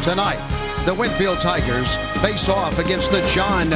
Tonight, the Winnfield Tigers face off against the John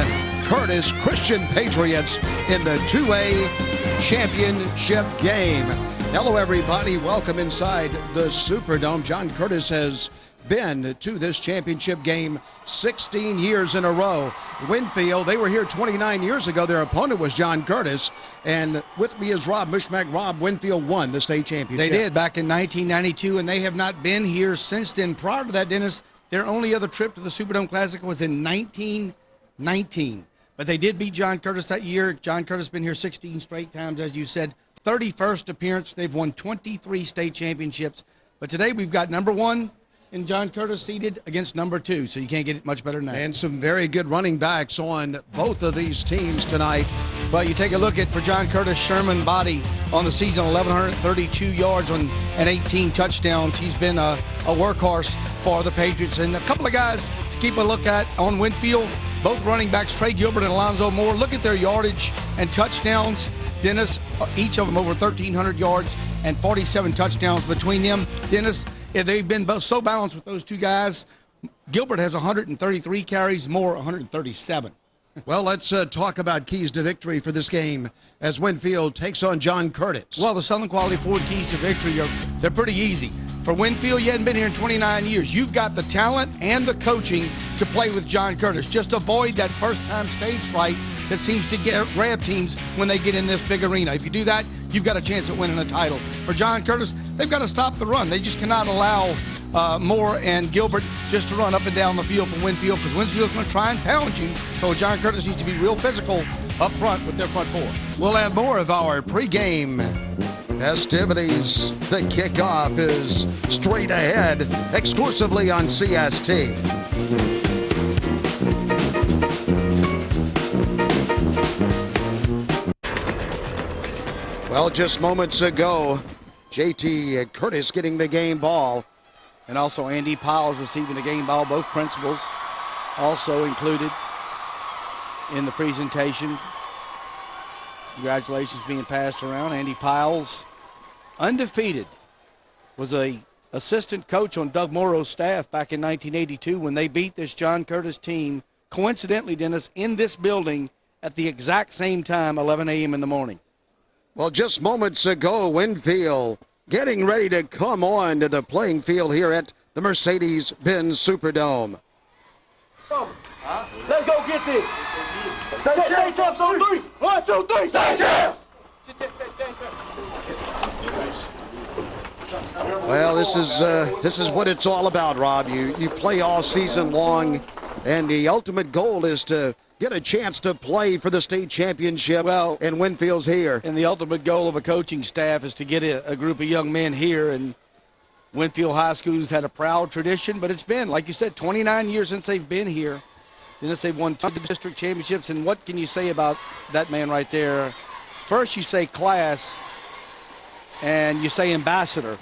Curtis Christian Patriots in the 2A championship game. Hello, everybody. Welcome inside the Superdome. John Curtis has been to this championship game 16 years in a row. Winnfield, they were here 29 years ago. Their opponent was John Curtis. And with me is Rob Mishmack. Rob, Winnfield won the state championship. They did back in 1992, and they have not been here since then. Prior to that, Dennis, their only other trip to the Superdome Classic was in 1919. But they did beat John Curtis that year. John Curtis been here 16 straight times, as you said. 31st appearance. They've won 23 state championships. But today we've got number one and John Curtis seated against number two, so you can't get it much better than that. And some very good running backs on both of these teams tonight. But you take a look at, for John Curtis, Sherman Body on the season, 1,132 yards and 18 touchdowns. He's been a workhorse for the Patriots. And a couple of guys to keep a look at on Winnfield, both running backs, Trey Gilbert and Alonzo Moore. Look at their yardage and touchdowns. Dennis, each of them over 1,300 yards and 47 touchdowns between them. Dennis, they've been both so balanced with those two guys. Gilbert has 133 carries, Moore 137. Well, let's talk about keys to victory for this game as Winnfield takes on John Curtis. Well, the Southern Quality Ford keys to victory, they're pretty easy. For Winnfield, you hadn't been here in 29 years. You've got the talent and the coaching to play with John Curtis. Just avoid that first-time stage fright that seems to grab teams when they get in this big arena. If you do that, you've got a chance at winning a title. For John Curtis, they've got to stop the run. They just cannot allow Moore and Gilbert just to run up and down the field for Winnfield, because Winnfield's going to try and pound you. So John Curtis needs to be real physical up front with their front four. We'll have more of our pregame festivities. The kickoff is straight ahead, exclusively on CST. Well, just moments ago, JT Curtis getting the game ball. And also Andy Piles receiving the game ball. Both principals also included in the presentation. Congratulations being passed around. Andy Piles, undefeated, was a assistant coach on Doug Morrow's staff back in 1982 when they beat this John Curtis team, coincidentally, Dennis, in this building at the exact same time, 11 a.m. in the morning. Well, just moments ago, Winnfield getting ready to come on to the playing field here at the Mercedes-Benz Superdome. Let's go get this. Stay champs on three. 1, 2, 3. Stay champs. Well, this is what it's all about, Rob. You play all season long, and the ultimate goal is to get a chance to play for the state championship. Well, and Winnfield's here. And the ultimate goal of a coaching staff is to get a group of young men here. And Winnfield High School's had a proud tradition, but it's been, like you said, 29 years since they've been here. Dennis, they've won 2 district championships. And what can you say about that man right there? First, you say class, and you say ambassador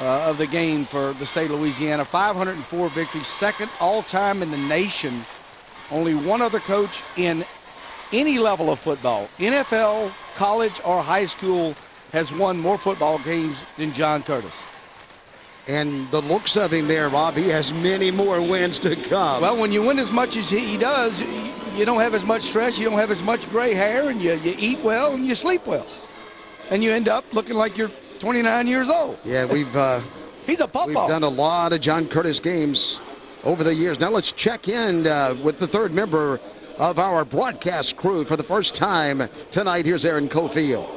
of the game for the state of Louisiana. 504 victories, second all-time in the nation. Only one other coach in any level of football, NFL, college, or high school, has won more football games than John Curtis. And the looks of him there, Rob, he has many more wins to come. Well, when you win as much as he does, you don't have as much stress, you don't have as much gray hair, and you eat well and you sleep well. And you end up looking like you're 29 years old. Yeah, he's a pop-off. We've done a lot of John Curtis games over the years. Now let's check in with the third member of our broadcast crew for the first time tonight. Here's Aaron Cofield.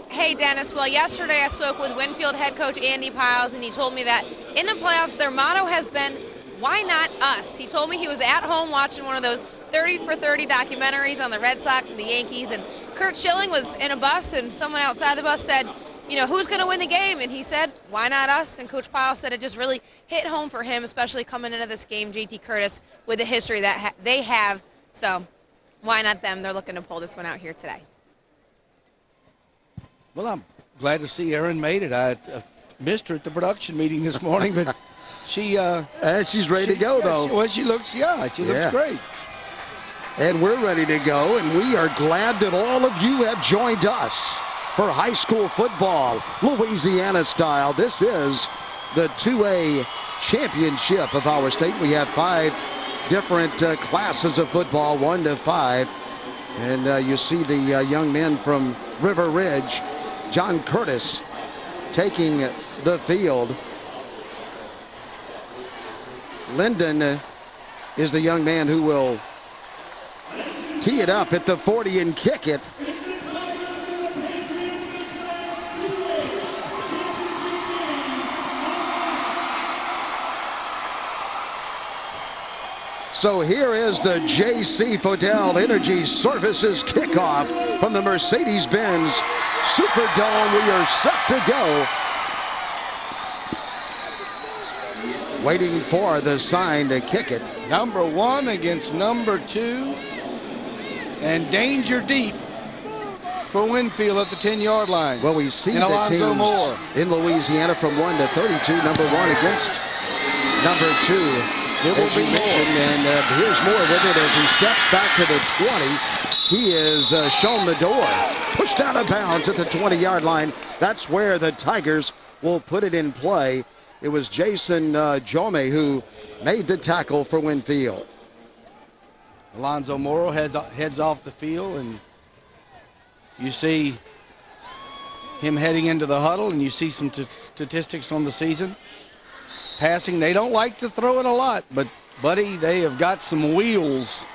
Hey, Dennis. Well, yesterday I spoke with Winnfield head coach Andy Piles, and he told me that in the playoffs their motto has been, why not us? He told me he was at home watching one of those 30 for 30 documentaries on the Red Sox and the Yankees, and Kurt Schilling was in a bus, and someone outside the bus said, you know, who's going to win the game? And he said, why not us? And Coach Piles said it just really hit home for him, especially coming into this game, JT Curtis, with the history that they have. So why not them? They're looking to pull this one out here today. Well, I'm glad to see Erin made it. I missed her at the production meeting this morning, but she's ready to go, though. She looks great. And we're ready to go, and we are glad that all of you have joined us for high school football, Louisiana style. This is the 2A championship of our state. We have 5 different classes of football, 1 to 5. And you see the young men from River Ridge, John Curtis, taking the field. Lyndon is the young man who will tee it up at the 40 and kick it. So here is the J.C. Fodell Energy Services kickoff from the Mercedes-Benz Superdome. We are set to go. Waiting for the sign to kick it. Number 1 against number 2. And danger deep for Winnfield at the 10-yard line. Well, we see the Alonzo teams Moore in Louisiana from 1 to 32. Number 1 against number 2. It will be Moore. And here's Moore with it as he steps back to the 20. He is shown the door. Pushed out of bounds at the 20-yard line. That's where the Tigers will put it in play. It was Jason Jome who made the tackle for Winnfield. Alonzo Moore heads off the field, and you see him heading into the huddle, and you see some statistics on the season. Passing, they don't like to throw it a lot, but, buddy, they have got some wheels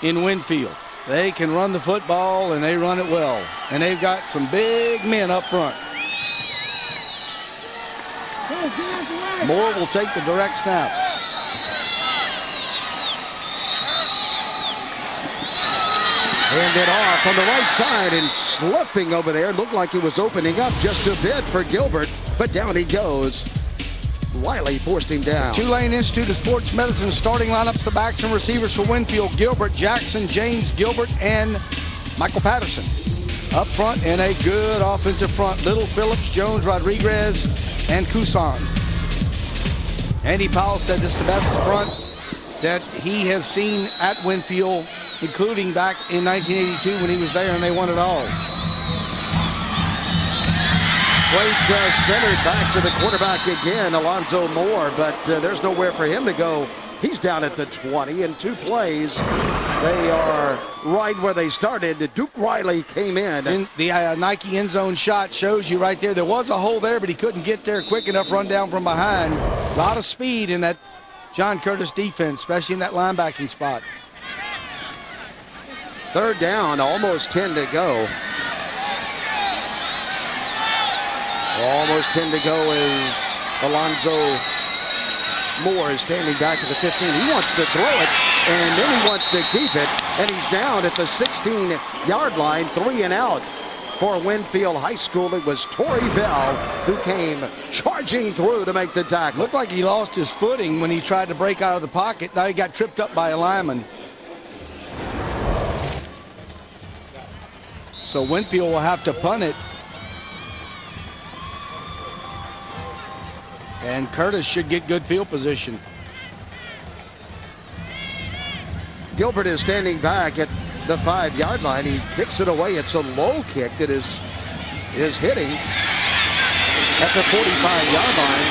in Winnfield. They can run the football, and they run it well. And they've got some big men up front. Moore will take the direct snap. Hand it off on the right side and slipping over there. Looked like he was opening up just a bit for Gilbert, but down he goes. Wiley forced him down. Tulane Institute of Sports Medicine starting lineups, the backs and receivers for Winnfield: Gilbert, Jackson, James, Gilbert, and Michael Patterson. Up front in a good offensive front: Little, Phillips, Jones, Rodriguez, and Cousin. Andy Powell said this is the best front that he has seen at Winnfield, including back in 1982 when he was there and they won it all. Straight centered back to the quarterback again, Alonzo Moore, but there's nowhere for him to go. He's down at the 20 in 2 plays. They are right where they started. Duke Riley came in. The Nike end zone shot shows you right there. There was a hole there, but he couldn't get there quick enough, run down from behind. A lot of speed in that John Curtis defense, especially in that linebacking spot. 3rd down, almost 10 to go. Almost 10 to go as Alonzo Moore is standing back at the 15. He wants to throw it, and then he wants to keep it, and he's down at the 16-yard line, 3 and out. For Winnfield High School, it was Torrey Bell who came charging through to make the tackle. Looked like he lost his footing when he tried to break out of the pocket. Now he got tripped up by a lineman. So Winnfield will have to punt it. And Curtis should get good field position. Gilbert is standing back at the 5-yard line. He kicks it away. It's a low kick that is hitting at the 45-yard line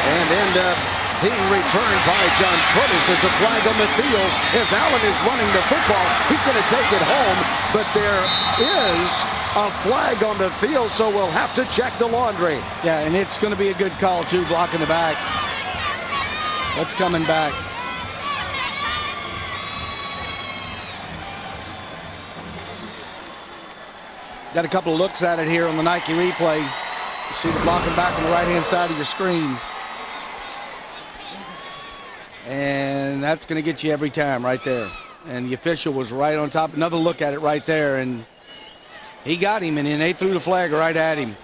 and end up being returned by John Curtis. There's a flag on the field as Allen is running the football. He's going to take it home, but there is a flag on the field, so we'll have to check the laundry. Yeah, and it's going to be a good call, too, blocking the back. That's coming back. Got a couple of looks at it here on the Nike replay. You see the blocking back on the right-hand side of your screen. And that's going to get you every time right there. And the official was right on top. Another look at it right there, and he got him, and then they threw the flag right at him.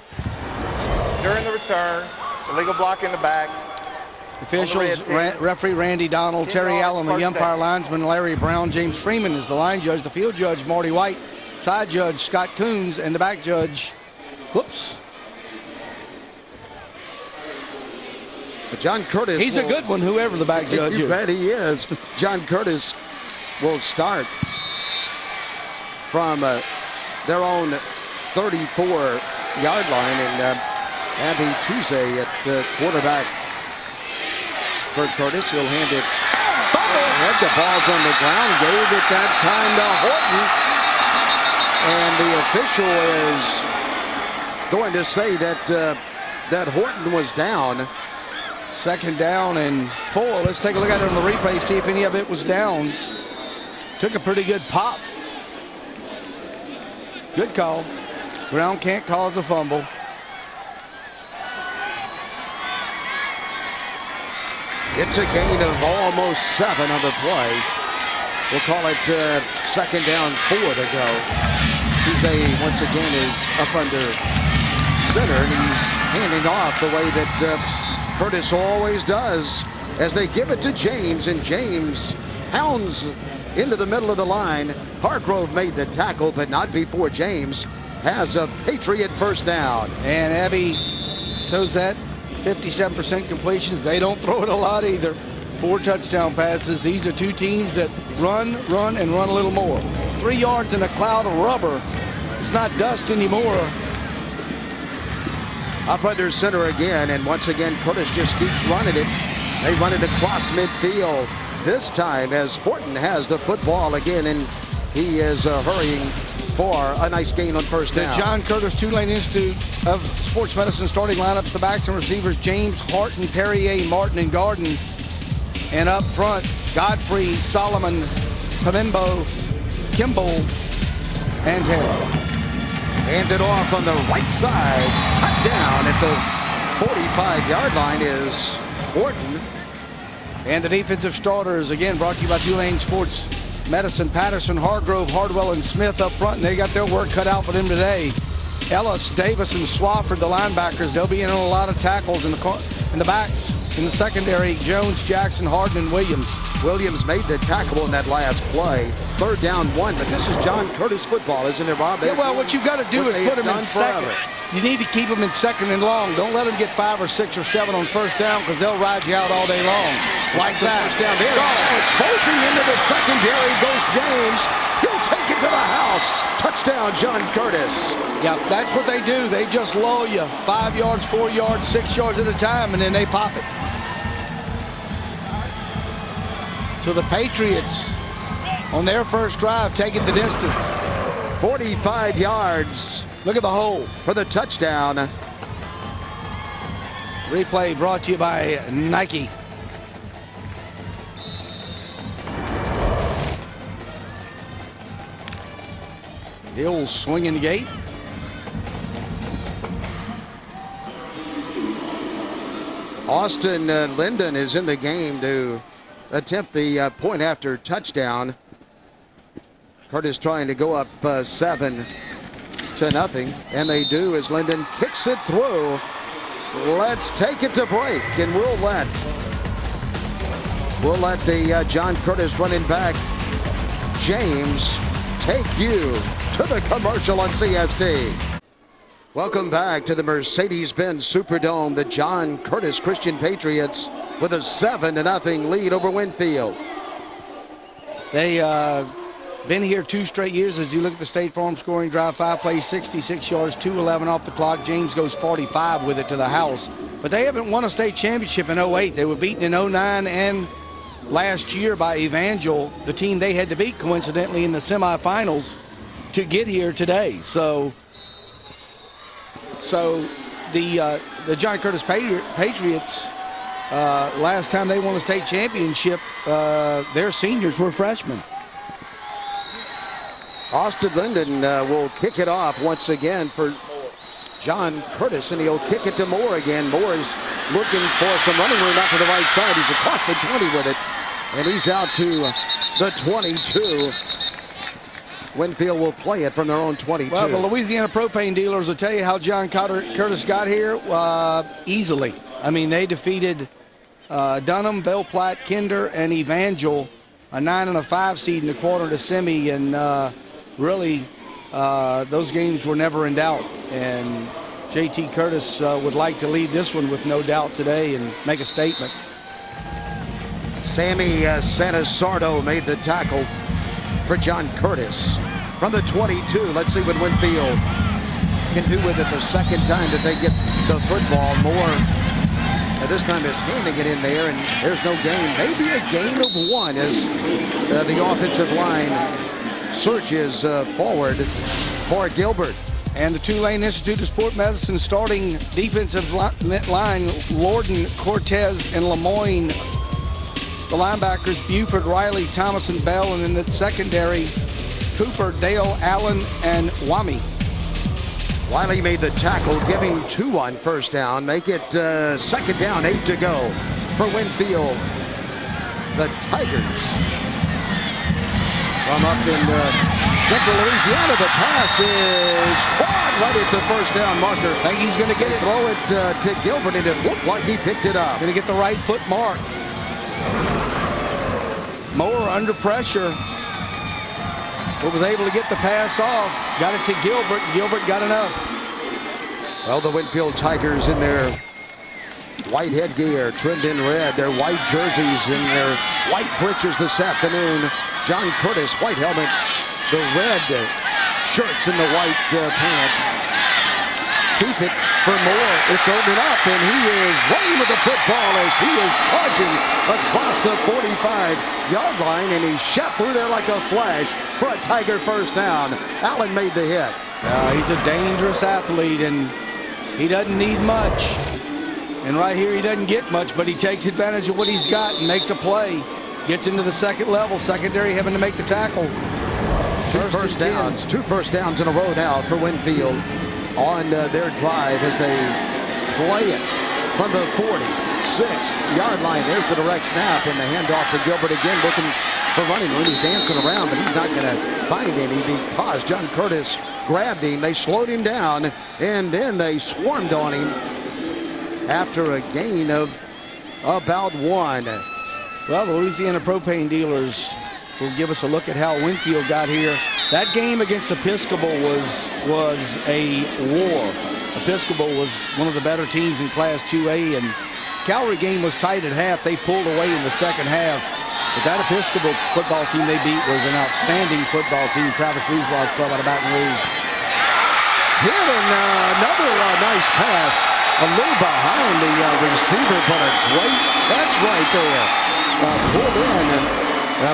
During the return, illegal block in the back. Officials, referee Randy Donald, Terry Allen, the umpire linesman Larry Brown, James Freeman is the line judge, the field judge Marty White, side judge Scott Coons, and the back judge, whoops. But John Curtis. He's a good one, whoever the back judge is. You bet he is. John Curtis will start from their own 34-yard line, and Abby Tuesday at the quarterback for Curtis. He'll hand it. Had the ball's on the ground. Gave it that time to Horton. And the official is going to say that that Horton was down. Second down and 4. Let's take a look at it on the replay, see if any of it was down. Took a pretty good pop. Good call. Ground can't cause a fumble. It's a gain of almost 7 on the play. We'll call it second down, 4 to go. Tuesday once again is up under center, and he's handing off the way that Curtis always does as they give it to James, and James pounds into the middle of the line. Hargrove made the tackle, but not before James has a Patriot first down. And Abby toes that 57% completions. They don't throw it a lot either. 4 touchdown passes. These are two teams that run, and run a little more. 3 yards in a cloud of rubber. It's not dust anymore. Up under center again, and once again Curtis just keeps running it. They run it across midfield. This time as Horton has the football again, and he is hurrying for a nice gain on first down. The John Curtis Tulane Institute of Sports Medicine starting lineups, the backs and receivers, James, Harton, Perrier, Martin, and Garden. And up front, Godfrey, Solomon, Pamembo, Kimball, and Taylor. Handed off on the right side. Cut down at the 45-yard line is Horton. And the defensive starters, again, brought to you by Tulane Sports Medicine. Patterson, Hargrove, Hardwell, and Smith up front, and they got their work cut out for them today. Ellis, Davis, and Swafford, the linebackers, they'll be in on a lot of tackles in the backs. In the secondary, Jones, Jackson, Harden, and Williams. Williams made the tackle in that last play. Third down 1, but this is John Curtis football, isn't it, Rob? Yeah, well, what you've got to do is put them in second. Forever. You need to keep them in second and long. Don't let them get 5 or 6 or 7 on first down, because they'll ride you out all day long. Like that. First down there. Oh, it's bolting into the secondary. Goes James. He'll take it to the house. Touchdown, John Curtis. Yeah, that's what they do. They just lull you 5 yards, 4 yards, 6 yards at a time, and then they pop it. So the Patriots, on their first drive, taking the distance. 45 yards. Look at the hole for the touchdown. Replay brought to you by Nike. Hill swinging the gate. Austin Linden is in the game to attempt the point after touchdown. Curtis trying to go up 7-0, and they do as Linden kicks it through. Let's take it to break, and we'll let the John Curtis running back James take you to the commercial on CST. Welcome back to the Mercedes-Benz Superdome. The John Curtis Christian Patriots with a 7-0 lead over Winnfield. They been here 2 straight years. As you look at the State Farm scoring drive, 5 plays, 66 yards, 2:11 off the clock. James goes 45 with it to the house. But they haven't won a state championship in 08. They were beaten in 09 and last year by Evangel, the team they had to beat coincidentally in the semifinals to get here today. So the John Curtis Patriots, last time they won a state championship, their seniors were freshmen. Austin Linden will kick it off once again for John Curtis, and he'll kick it to Moore again. Moore is looking for some running room out to the right side. He's across the 20 with it, and he's out to the 22. Winnfield will play it from their own 22. Well, the Louisiana propane dealers will tell you how John Curtis got here easily. I mean, they defeated Dunham, Belle Platte, Kinder, and Evangel, a 9 and a 5 seed in the quarter to semi, and really those games were never in doubt. And JT Curtis would like to lead this one with no doubt today and make a statement. Sammy Sanasardo made the tackle for John Curtis from the 22. Let's see what Winnfield can do with it the second time that they get the football. Moore And this time is handing it in there, and there's no gain. Maybe a gain of one as the offensive line surges forward for Gilbert. And the Tulane Institute of Sport Medicine starting defensive line, Lorden, Cortez, and Lemoyne. The linebackers, Buford, Riley, Thomas, and Bell. And in the secondary, Cooper, Dale, Allen, and Wami. Wiley made the tackle, giving 2 on first down. Make it second down, 8 to go for Winnfield. The Tigers from up in Central Louisiana. The pass is caught right at the first down marker. I think he's going to get it. Throw it to Gilbert, and it looked like he picked it up. Going to get the right foot mark. Moore under pressure, but was able to get the pass off. Got it to Gilbert. Gilbert got enough. Well, the Winnfield Tigers in their white headgear, trimmed in red, their white jerseys and their white breeches this afternoon. John Curtis, white helmets, the red shirts and the white pants. Keep it for Moore. It's open up, and he is running with the football as he is charging across the 45-yard line, and he shot through there like a flash for a Tiger first down. Allen made the hit. He's a dangerous athlete, and he doesn't need much. And right here, he doesn't get much, but he takes advantage of what he's got and makes a play. Gets into the second level, secondary having to make the tackle. Two first downs in a row now for Winnfield on their drive as they play it from the 46-yard line. There's the direct snap and the handoff to Gilbert again, looking for running room. He's dancing around, but he's not going to find any because John Curtis grabbed him. They slowed him down, and then they swarmed on him after a gain of about 1. Well, the Louisiana propane dealers will give us a look at how Winnfield got here. That game against Episcopal was a war. Episcopal was one of the better teams in Class 2A, and Calvary game was tight at half. They pulled away in the second half. But that Episcopal football team they beat was an outstanding football team. Travis Bourgeois' club out of Baton Rouge. Hit and another nice pass. A little behind the receiver, but a great catch right there. Pulled in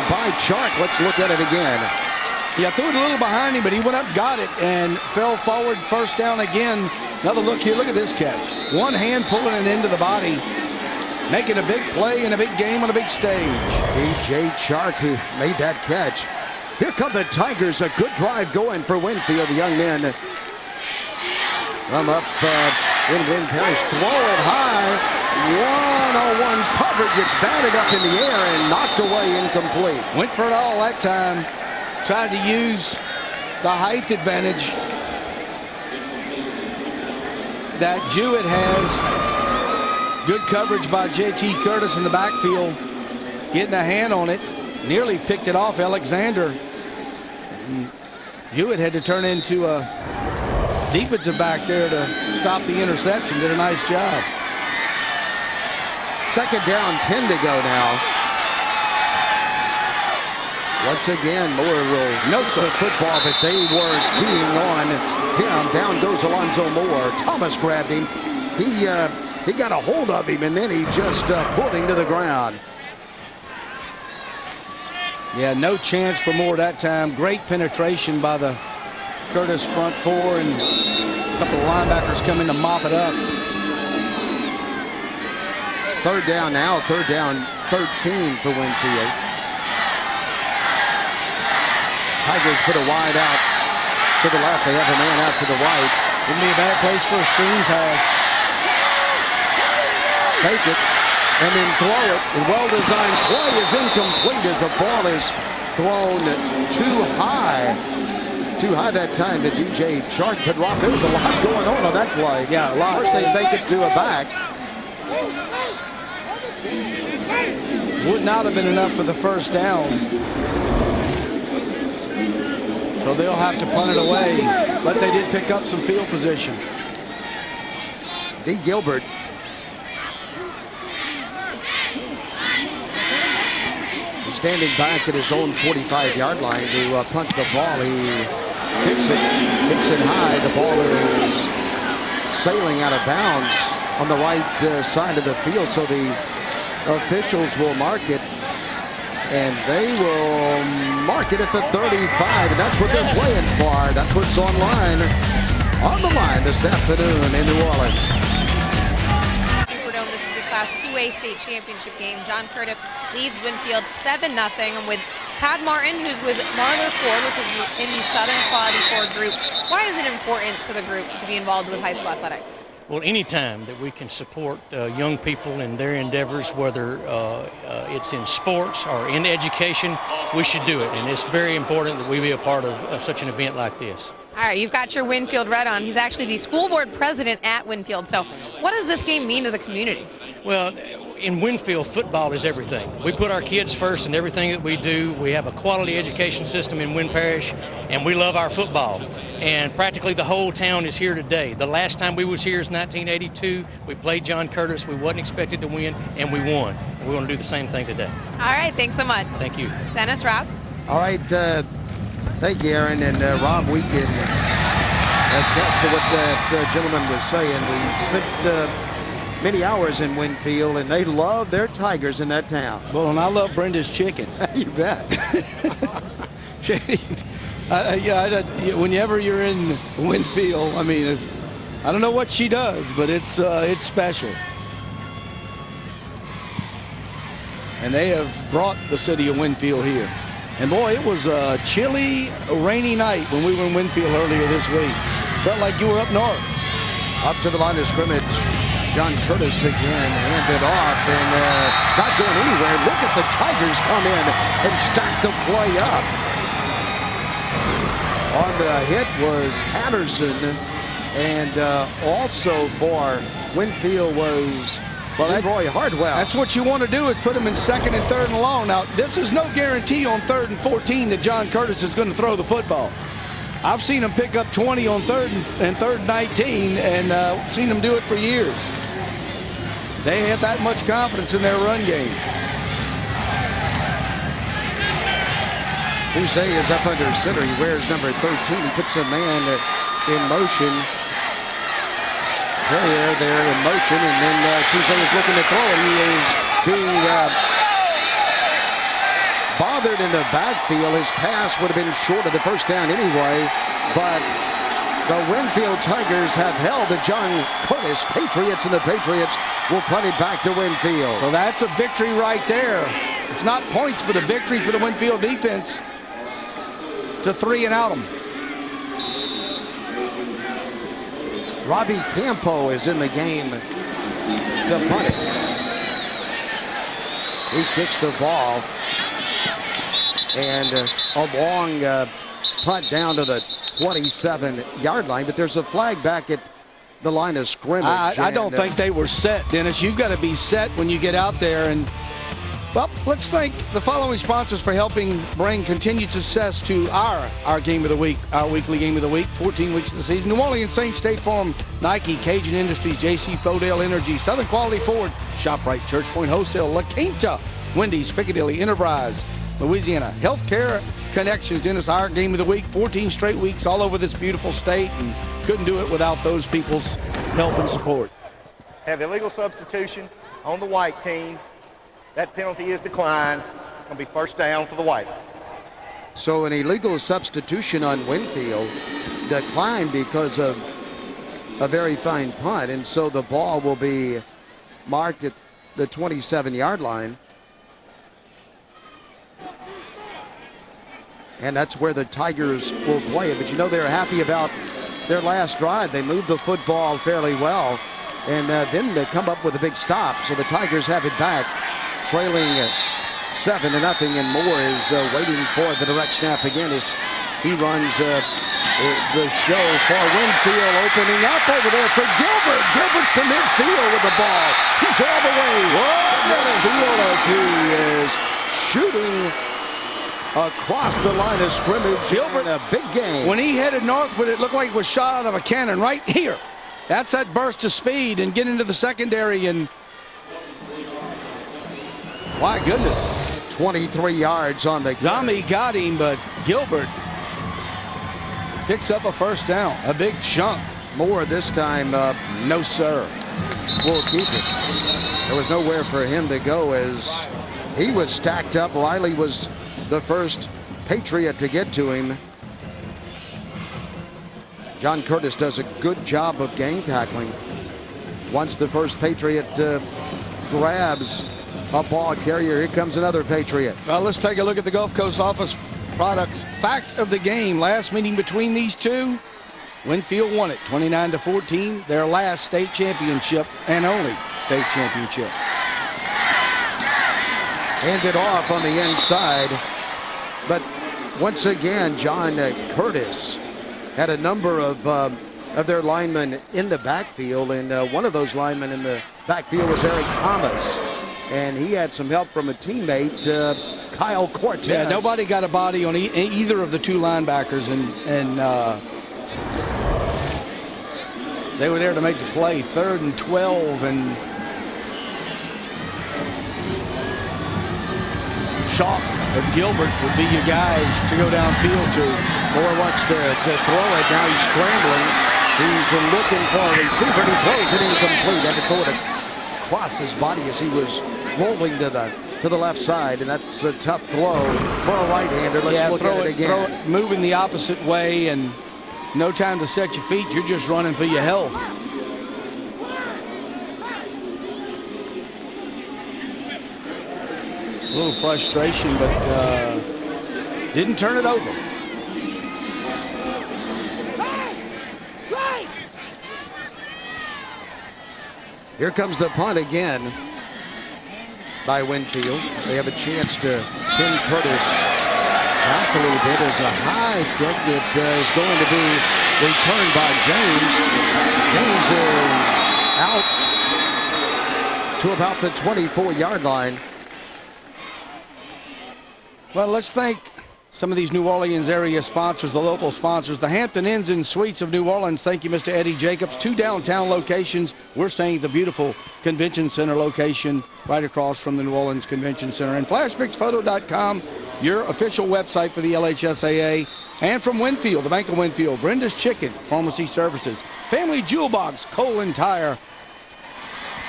by Chark. Let's look at it again. Yeah, threw it a little behind him, but he went up, got it, and fell forward, first down again. Another look here. Look at this catch. One hand pulling it into the body, making a big play in a big game on a big stage. B.J. Chark, who made that catch. Here come the Tigers. A good drive going for Winnfield. The young men from up in Wynn Parish. Throw it high. One-on-one coverage. It's batted up in the air and knocked away, incomplete. Went for it all that time. Tried to use the height advantage that Jewett has. Good coverage by J.T. Curtis in the backfield. Getting a hand on it. Nearly picked it off Alexander. And Jewett had to turn into a defensive back there to stop the interception. Did a nice job. Second down, 10 to go now. Once again, Moore will note the football, but they were keying on him. Down goes Alonzo Moore. Thomas grabbed him. He got a hold of him, and then he just pulled him to the ground. Yeah, no chance for Moore that time. Great penetration by the Curtis front four, and a couple of linebackers come in to mop it up. Third down now, third down 13 for Winnfield. Tigers put a wide out to the left. They have a man out to the right. Wouldn't be a bad place for a screen pass. Take it and then throw it. A well-designed play is incomplete as the ball is thrown too high. Too high that time to DJ Chark. But Rob, there was a lot going on that play. Yeah, a lot. First they fake it to a back. Would not have been enough for the first down. So they'll have to punt it away. But they did pick up some field position. D. Gilbert. Standing back at his own 45-yard line to punt the ball. He kicks it high. The ball is sailing out of bounds on the right side of the field, so the officials will mark it, and they will mark it at the 35, and that's what they're playing for. That's what's on the line this afternoon in New Orleans. Superdome, this is the Class 2A state championship game. John Curtis leads Winnfield 7-0, and with Todd Martin, who's with Marler Ford, which is in the Southern Quality Ford group. Why is it important to the group to be involved with high school athletics? Well, anytime that we can support young people in their endeavors, whether it's in sports or in education, we should do it. And it's very important that we be a part of such an event like this. All right, you've got your Winnfield red on. He's actually the school board president at Winnfield. So what does this game mean to the community? Well, in Winnfield, football is everything. We put our kids first in everything that we do. We have a quality education system in Wynn Parish, and we love our football. And practically the whole town is here today. The last time we was here is 1982. We played John Curtis. We wasn't expected to win, and we won. And we want to do the same thing today. All right, thanks so much. Thank you. Dennis, Rob? All right, thank you, Aaron. And Rob, we can attest to what that gentleman was saying. We spent many hours in Winnfield, and they love their Tigers in that town. Well, and I love Brenda's chicken. You bet. Whenever you're in Winnfield, I mean, I don't know what she does, but it's special. And they have brought the city of Winnfield here. And boy, it was a chilly, rainy night when we were in Winnfield earlier this week. Felt like you were up north. Up to the line of scrimmage. John Curtis again, handed off, and not going anywhere. Look at the Tigers come in and stack the play up. On the hit was Patterson, and also for Winnfield was Roy Hardwell. That's what you want to do, is put them in second and third and long. Now, this is no guarantee on 3rd and 14 that John Curtis is going to throw the football. I've seen him pick up 20 on 3rd and 19, and seen him do it for years. They have that much confidence in their run game. Tuesday is up under center. He wears number 13. He puts a man in motion. They're in motion, and then Tuesday is looking to throw it. He is being bothered in the backfield. His pass would have been short of the first down anyway, but the Winnfield Tigers have held the John Curtis Patriots, and the Patriots will punt it back to Winnfield. So that's a victory right there. It's not points, but a victory for the Winnfield defense to 3 and out them. Robbie Campo is in the game to punt it. He kicks the ball, and a long punt down to the 27-yard line, but there's a flag back at the line of scrimmage. I don't think they were set, Dennis. You've got to be set when you get out there. And well, let's thank the following sponsors for helping bring continued success to our game of the week, our weekly game of the week, 14 weeks of the season. New Orleans Saints, State Farm, Nike, Cajun Industries, JC Fodale Energy, Southern Quality Ford, ShopRite, Church Point Wholesale, La Quinta, Wendy's, Piccadilly, Enterprise, Louisiana, Healthcare Connections. Dennis, our game of the week, 14 straight weeks all over this beautiful state, and couldn't do it without those people's help and support. Have illegal substitution on the white team. That penalty is declined. It's going to be first down for the whites. So an illegal substitution on Winnfield declined because of a very fine punt, and so the ball will be marked at the 27-yard line. And that's where the Tigers will play it. But you know, they're happy about their last drive. They moved the football fairly well, and then they come up with a big stop. So the Tigers have it back, trailing 7-0, and Moore is waiting for the direct snap again as he runs the show for Winnfield, opening up over there for Gilbert. Gilbert's to midfield with the ball. He's all the way midfield as he is shooting across the line of scrimmage. Gilbert, in a big game. When he headed northward, it looked like it was shot out of a cannon right here. That's that burst of speed and get into the secondary, and my goodness. 23 yards on the Zami got him, but Gilbert picks up a first down, a big chunk. Moore this time, no sir. will keep it. There was nowhere for him to go as he was stacked up. Riley was the first Patriot to get to him. John Curtis does a good job of gang tackling. Once the first Patriot grabs a ball carrier, here comes another Patriot. Well, let's take a look at the Gulf Coast Office Products fact of the game. Last meeting between these two, Winnfield won it 29-14, their last state championship and only state championship. Handed off on the inside, but once again, John Curtis had a number of their linemen in the backfield, and one of those linemen in the backfield was Eric Thomas, and he had some help from a teammate, Kyle Cortez. Yeah, nobody got a body on either of the two linebackers, and they were there to make the play. 3rd and 12, and Chalk or Gilbert would be your guys to go downfield to. Moore wants to throw it. Now he's scrambling. He's looking for a receiver. He throws it incomplete. Had to throw it across his body as he was rolling to the left side, and that's a tough throw for a right-hander. Let's look at it again. Throw it, moving the opposite way, and no time to set your feet. You're just running for your health. A little frustration, but didn't turn it over. Here comes the punt again by Winnfield. They have a chance to pin Curtis back a little bit as a high kick that is going to be returned by James. James is out to about the 24-yard line. Well, let's thank some of these New Orleans area sponsors, the local sponsors. The Hampton Inns and Suites of New Orleans. Thank you, Mr. Eddie Jacobs. 2 downtown locations. We're staying at the beautiful Convention Center location right across from the New Orleans Convention Center. And FlashFixPhoto.com, your official website for the LHSAA. And from Winnfield, the Bank of Winnfield, Brenda's Chicken, Pharmacy Services, Family Jewel Box, Coal and Tire,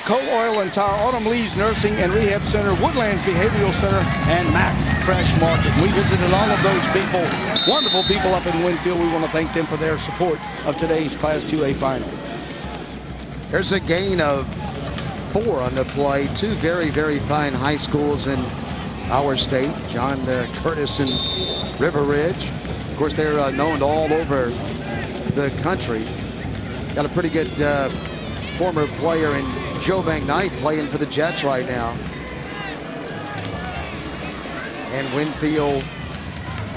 Coal Oil and Tire, Autumn Leaves Nursing and Rehab Center, Woodlands Behavioral Center, and Max Fresh Market. We visited all of those people, wonderful people up in Winnfield. We want to thank them for their support of today's Class 2A final. There's a gain of 4 on the play. 2 very, very fine high schools in our state, John Curtis and River Ridge. Of course, they're known all over the country. Got a pretty good former player in Joe McKnight playing for the Jets right now. And Winnfield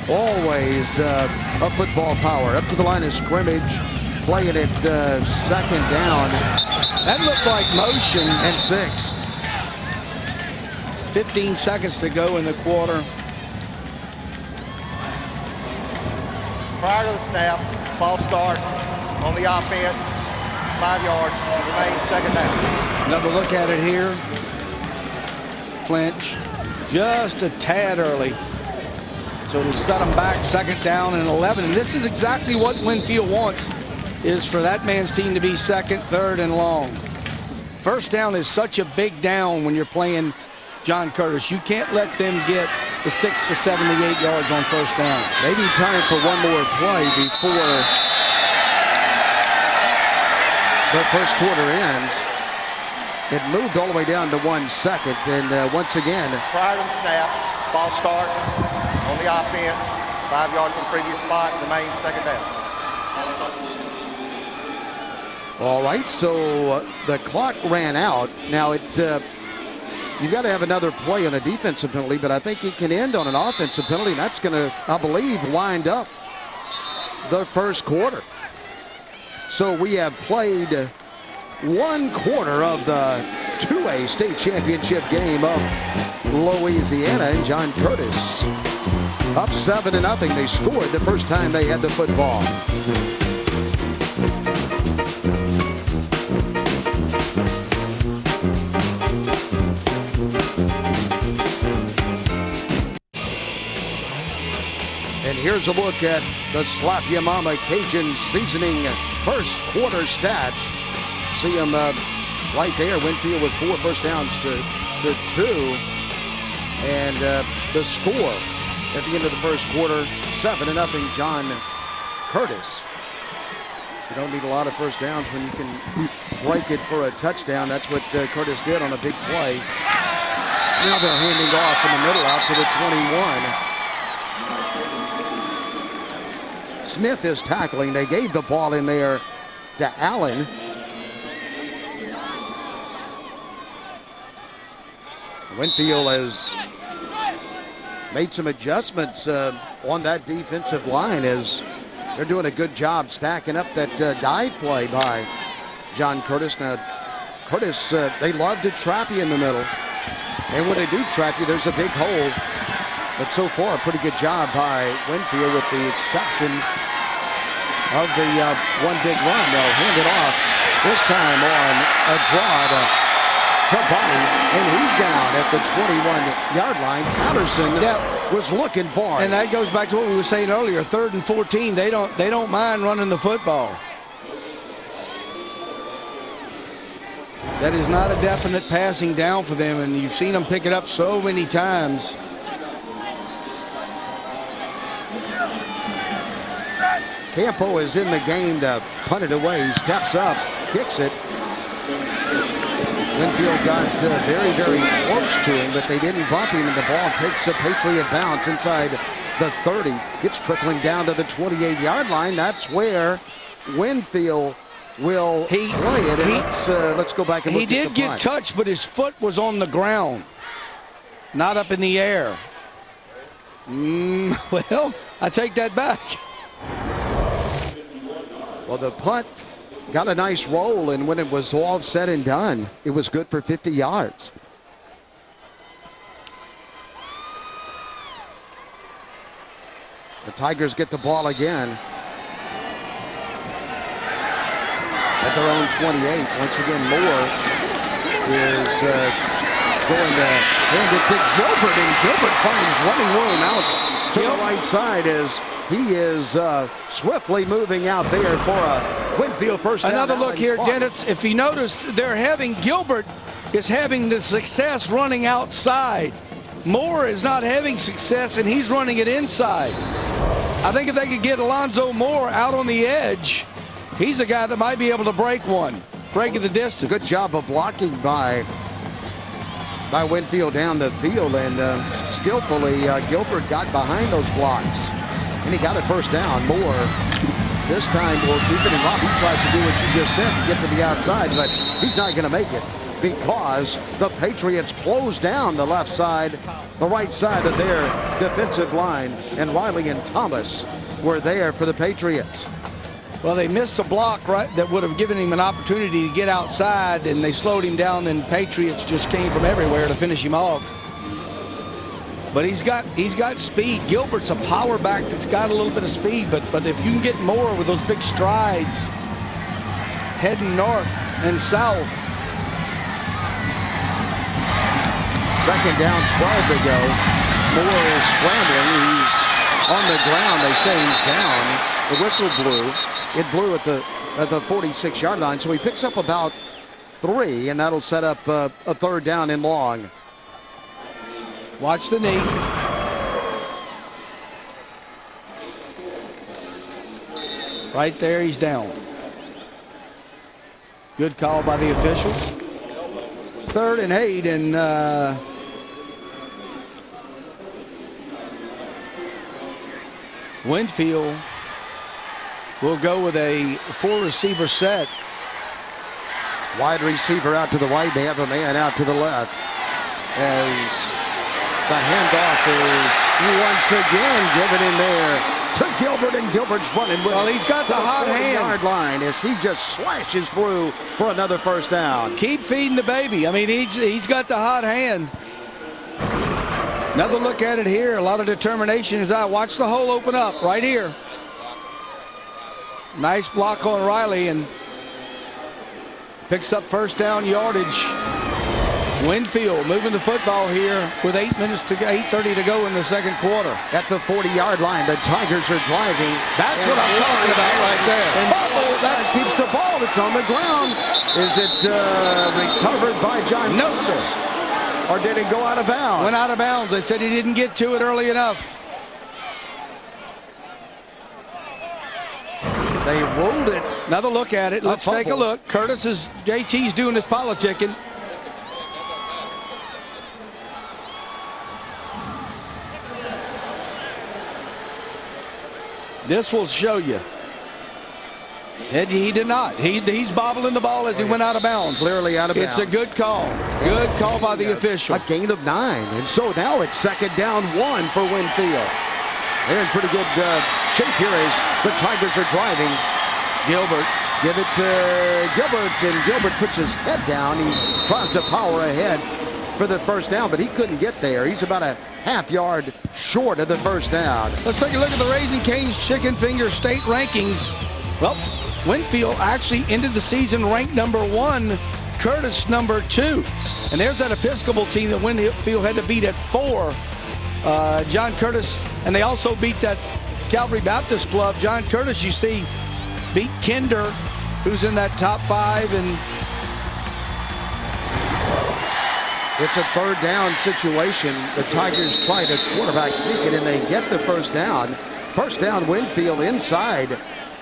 always a football power. Up to the line of scrimmage, playing it 2nd down. That looked like motion. And 6. 15 seconds to go in the quarter. Prior to the snap, false start on the offense, 5 yards, remains 2nd down. Another look at it here. Flinch just a tad early. So it'll set them back 2nd down and 11. And this is exactly what Winnfield wants, is for that man's team to be 2nd, 3rd, and long. 1st down is such a big down when you're playing John Curtis. You can't let them get the 6 to 7 to 8 yards on 1st down. Maybe time for one more play before the first quarter ends. It moved all the way down to 1 second, and once again, Prior to the snap, false start on the offense, 5 yards from previous spot, remains 2nd down. all right, so the clock ran out. Now you got to have another play on a defensive penalty, but I think it can end on an offensive penalty, and that's going to, I believe, wind up the first quarter. So we have played 1 quarter of the 2A state championship game of Louisiana, and John Curtis up 7-0. They scored the first time they had the football. And here's a look at the Slap Ya Mama Cajun Seasoning first quarter stats. See them right there. Winnfield with 4 first downs to 2. And the score at the end of the first quarter, 7-0, John Curtis. You don't need a lot of first downs when you can break it for a touchdown. That's what Curtis did on a big play. Now they're handing off in the middle out to the 21. Smith is tackling. They gave the ball in there to Allen. Winnfield has made some adjustments on that defensive line as they're doing a good job stacking up that dive play by John Curtis. Now, Curtis, they love to trap you in the middle. And when they do trap you, there's a big hole. But so far, a pretty good job by Winnfield with the exception of the one big run. They'll hand it off this time on a draw to Bonnie, and he's down at the 21-yard line. Patterson was looking for him. And that goes back to what we were saying earlier. 3rd and 14. They don't mind running the football. That is not a definite passing down for them, and you've seen them pick it up so many times. Campo is in the game to punt it away. He steps up, kicks it. Winnfield got very, very close to him, but they didn't bump him, and the ball takes a Patriot bounce inside the 30. It's trickling down to the 28-yard line. That's where Winnfield will play it. And let's go back and look at the punt. He did get touched, but his foot was on the ground, not up in the air. Well, I take that back. Well, the punt got a nice roll, and when it was all said and done, it was good for 50 yards. The Tigers get the ball again at their own 28. Once again, Moore is going to hand it to Gilbert, and Gilbert finds running room out to the right side as he is swiftly moving out there for a Winnfield first down. Another look here, Dennis. If you notice, Gilbert is having the success running outside. Moore is not having success, and he's running it inside. I think if they could get Alonzo Moore out on the edge, he's a guy that might be able to break the distance. Good job of blocking by Winnfield down the field, and skillfully Gilbert got behind those blocks, and he got it first down. Moore this time will keep it, and Robbie tries to do what you just said to get to the outside, but he's not going to make it because the Patriots closed down the left side, the right side of their defensive line, and Riley and Thomas were there for the Patriots. Well, they missed a block that would have given him an opportunity to get outside, and they slowed him down, and Patriots just came from everywhere to finish him off. But he's got speed. Gilbert's a power back that's got a little bit of speed, but if you can get more with those big strides heading north and south. Second down, 12 to go. Moore is scrambling. He's on the ground. They say he's down. The whistle blew. It blew at the 46-yard line, so he picks up about 3, and that'll set up a third down and long. Watch the knee. Right there, he's down. Good call by the officials. 3rd and 8, and Winnfield will go with a 4-receiver set. Wide receiver out to the right. They have a man out to the left. As the handoff is once again given in there to Gilbert, and Gilbert's running with Well, he's got the hot hand. 40-yard line as he just slashes through for another first down. Keep feeding the baby. I mean, he's got the hot hand. Another look at it here. A lot of determination as I watch the hole open up right here. Nice block on Riley, and picks up first down yardage. Winnfield moving the football here with 8:30 to go in the second quarter. At the 40-yard line, the Tigers are driving. That's what I'm talking about right there. And that keeps the ball. It's on the ground. Is it recovered by John? No, sir. Or did it go out of bounds? Went out of bounds. They said he didn't get to it early enough. They rolled it. Another look at it. Let's take a look. JT's doing his politicking. This will show you. And he did not. He's bobbling the ball as he went out of bounds. Clearly out of bounds. It's a good call. Good call by the official. A gain of 9. And so now it's second down 1 for Winnfield. They're in pretty good shape here as the Tigers are driving. Gilbert. Give it to Gilbert, and Gilbert puts his head down. He tries to power ahead for the first down, but he couldn't get there. He's about a half yard short of the first down. Let's take a look at the Raising Cane's Chicken Finger State rankings. Well, Winnfield actually ended the season ranked number 1, Curtis number 2. And there's that Episcopal team that Winnfield had to beat at 4. John Curtis, and they also beat that Calvary Baptist Club. John Curtis, you see, beat Kinder, who's in that top 5. And it's a third down situation. The Tigers try to quarterback sneak it, and they get the first down. First down, Winnfield inside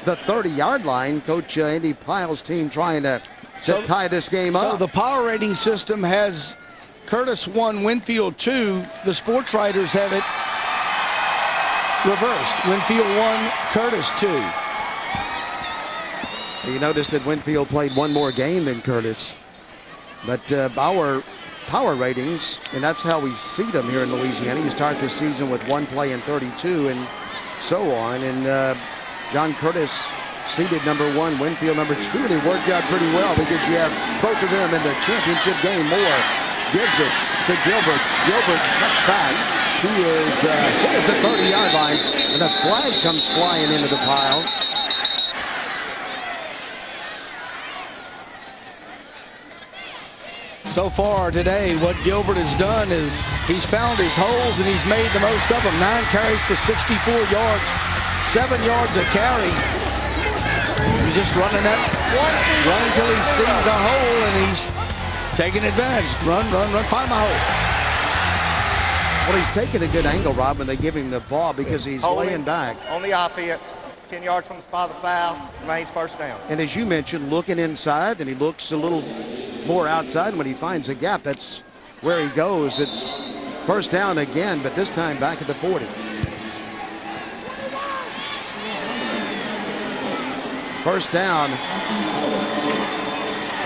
the 30-yard line. Coach Andy Piles' team trying to tie this game up. So the power rating system has Curtis 1, Winnfield 2. The sports writers have it reversed. Winnfield 1, Curtis 2. You notice that Winnfield played one more game than Curtis. But our power ratings, and that's how we seed them here in Louisiana. You start the season with 1 play in 32 and so on. And John Curtis seeded number 1, Winnfield number 2, and it worked out pretty well because you have both of them in the championship game. Moore gives it to Gilbert. Gilbert cuts back. He is hit at the 30-yard line, and a flag comes flying into the pile. So far today, what Gilbert has done is he's found his holes and he's made the most of them. 9 carries for 64 yards, 7 yards a carry. He's just running until he sees a hole and he's taking advantage. Run, find my hole. Well, he's taking a good angle, Rob, when they give him the ball because he's laying back. On the offense, 10 yards from the spot of the foul, remains first down. And as you mentioned, looking inside, and he looks a little more outside. When he finds a gap, that's where he goes. It's first down again, but this time back at the 40. First down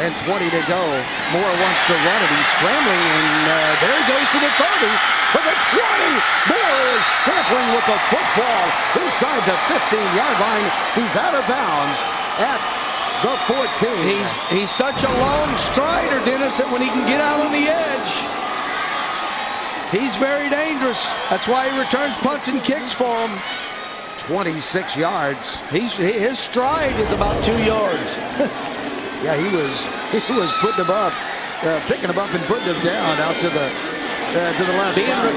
and 20 to go. Moore wants to run it. He's scrambling, and there he goes to the 30, to the 20. Moore is scampering with the football inside the 15-yard line. He's out of bounds at the 14. He's such a long strider, Dennis, that when he can get out on the edge, he's very dangerous. That's why he returns punts and kicks for him. 26 yards. His stride is about 2 yards. Yeah, he was putting him up, picking him up and putting him down out to the left being side.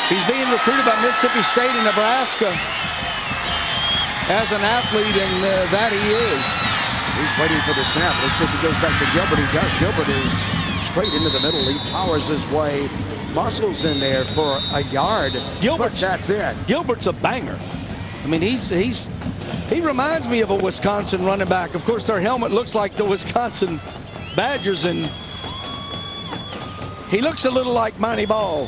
He's being recruited by Mississippi State and Nebraska as an athlete, and that he is. He's waiting for the snap. Let's see if he goes back to Gilbert. He does. Gilbert is straight into the middle. He powers his way, muscles in there for a yard. That's it. Gilbert's a banger. I mean, he reminds me of a Wisconsin running back. Of course, their helmet looks like the Wisconsin Badgers, and he looks a little like Monty Ball.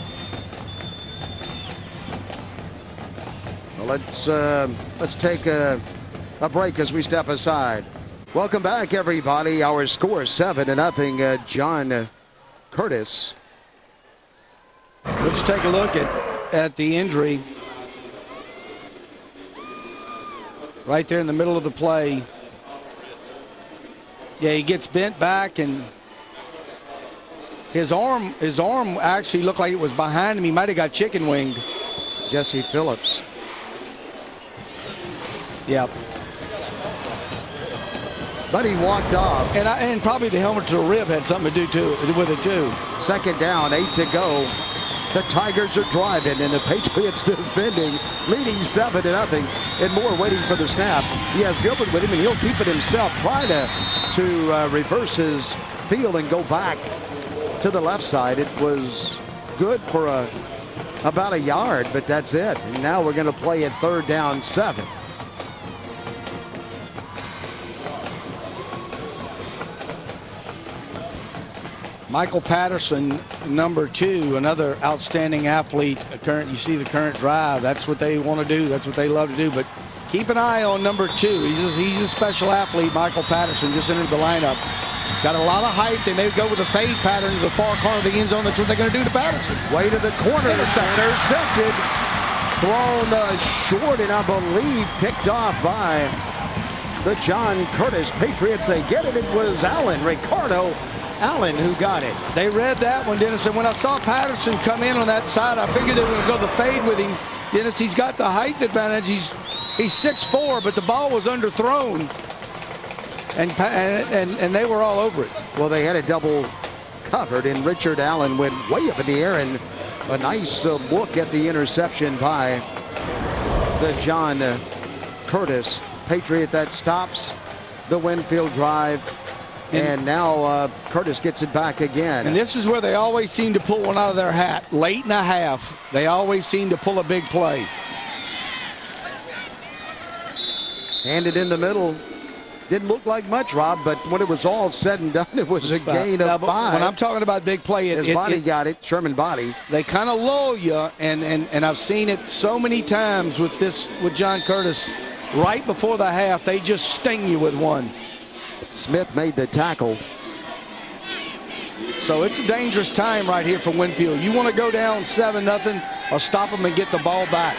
Well, let's take a break as we step aside. Welcome back, everybody. Our score 7-0. John Curtis. Let's take a look at the injury. Right there in the middle of the play. Yeah, he gets bent back, and his arm actually looked like it was behind him. He might have got chicken winged. Jesse Phillips. Yep. but he walked off. And probably the helmet to the rib had something to do with it too. Second down, 8 to go. The Tigers are driving, and the Patriots defending, leading 7-0. And Moore waiting for the snap. He has Gilbert with him, and he'll keep it himself. Try to reverse his field and go back to the left side. It was good for about a yard, but that's it. And now we're going to play at 3rd down 7. Michael Patterson, number 2, another outstanding athlete. You see the current drive. That's what they want to do. That's what they love to do. But keep an eye on number 2. He's a special athlete. Michael Patterson just entered the lineup. Got a lot of height. They may go with a fade pattern to the far corner of the end zone. That's what they're going to do to Patterson. Way to the corner. Intercepted. Thrown short, and I believe picked off by the John Curtis Patriots. They get it. It was Ricardo Allen who got it. They read that one, Dennis, and when I saw Patterson come in on that side, I figured they were going to go the fade with him. Dennis, he's got the height advantage. He's 6'4", but the ball was underthrown, and they were all over it. Well, they had it double covered, and Richard Allen went way up in the air, and a nice look at the interception by the John Curtis Patriot. That stops the Winnfield drive. And now Curtis gets it back again. And this is where they always seem to pull one out of their hat. Late in the half, they always seem to pull a big play. Handed in the middle. Didn't look like much, Rob, but when it was all said and done, it was a gain of 5. When I'm talking about big play, his body got it, Sherman body. They kind of lull you, and I've seen it so many times with John Curtis. Right before the half, they just sting you with one. Smith made the tackle. So it's a dangerous time right here for Winnfield. You want to go down 7-0 or stop them and get the ball back.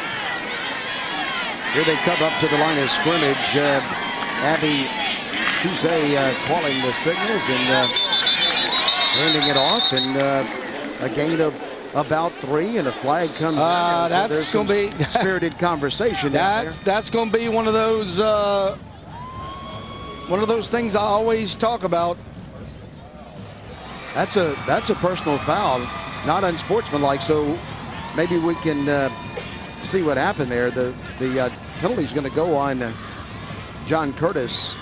Here they come up to the line of scrimmage. Abby Tuzay calling the signals and handing it off. And a gain of about 3, and a flag comes down. So that's going to be spirited conversation. That's going to be one of those things I always talk about. That's a personal foul, not unsportsmanlike. So maybe we can see what happened there. The penalty is going to go on John Curtis,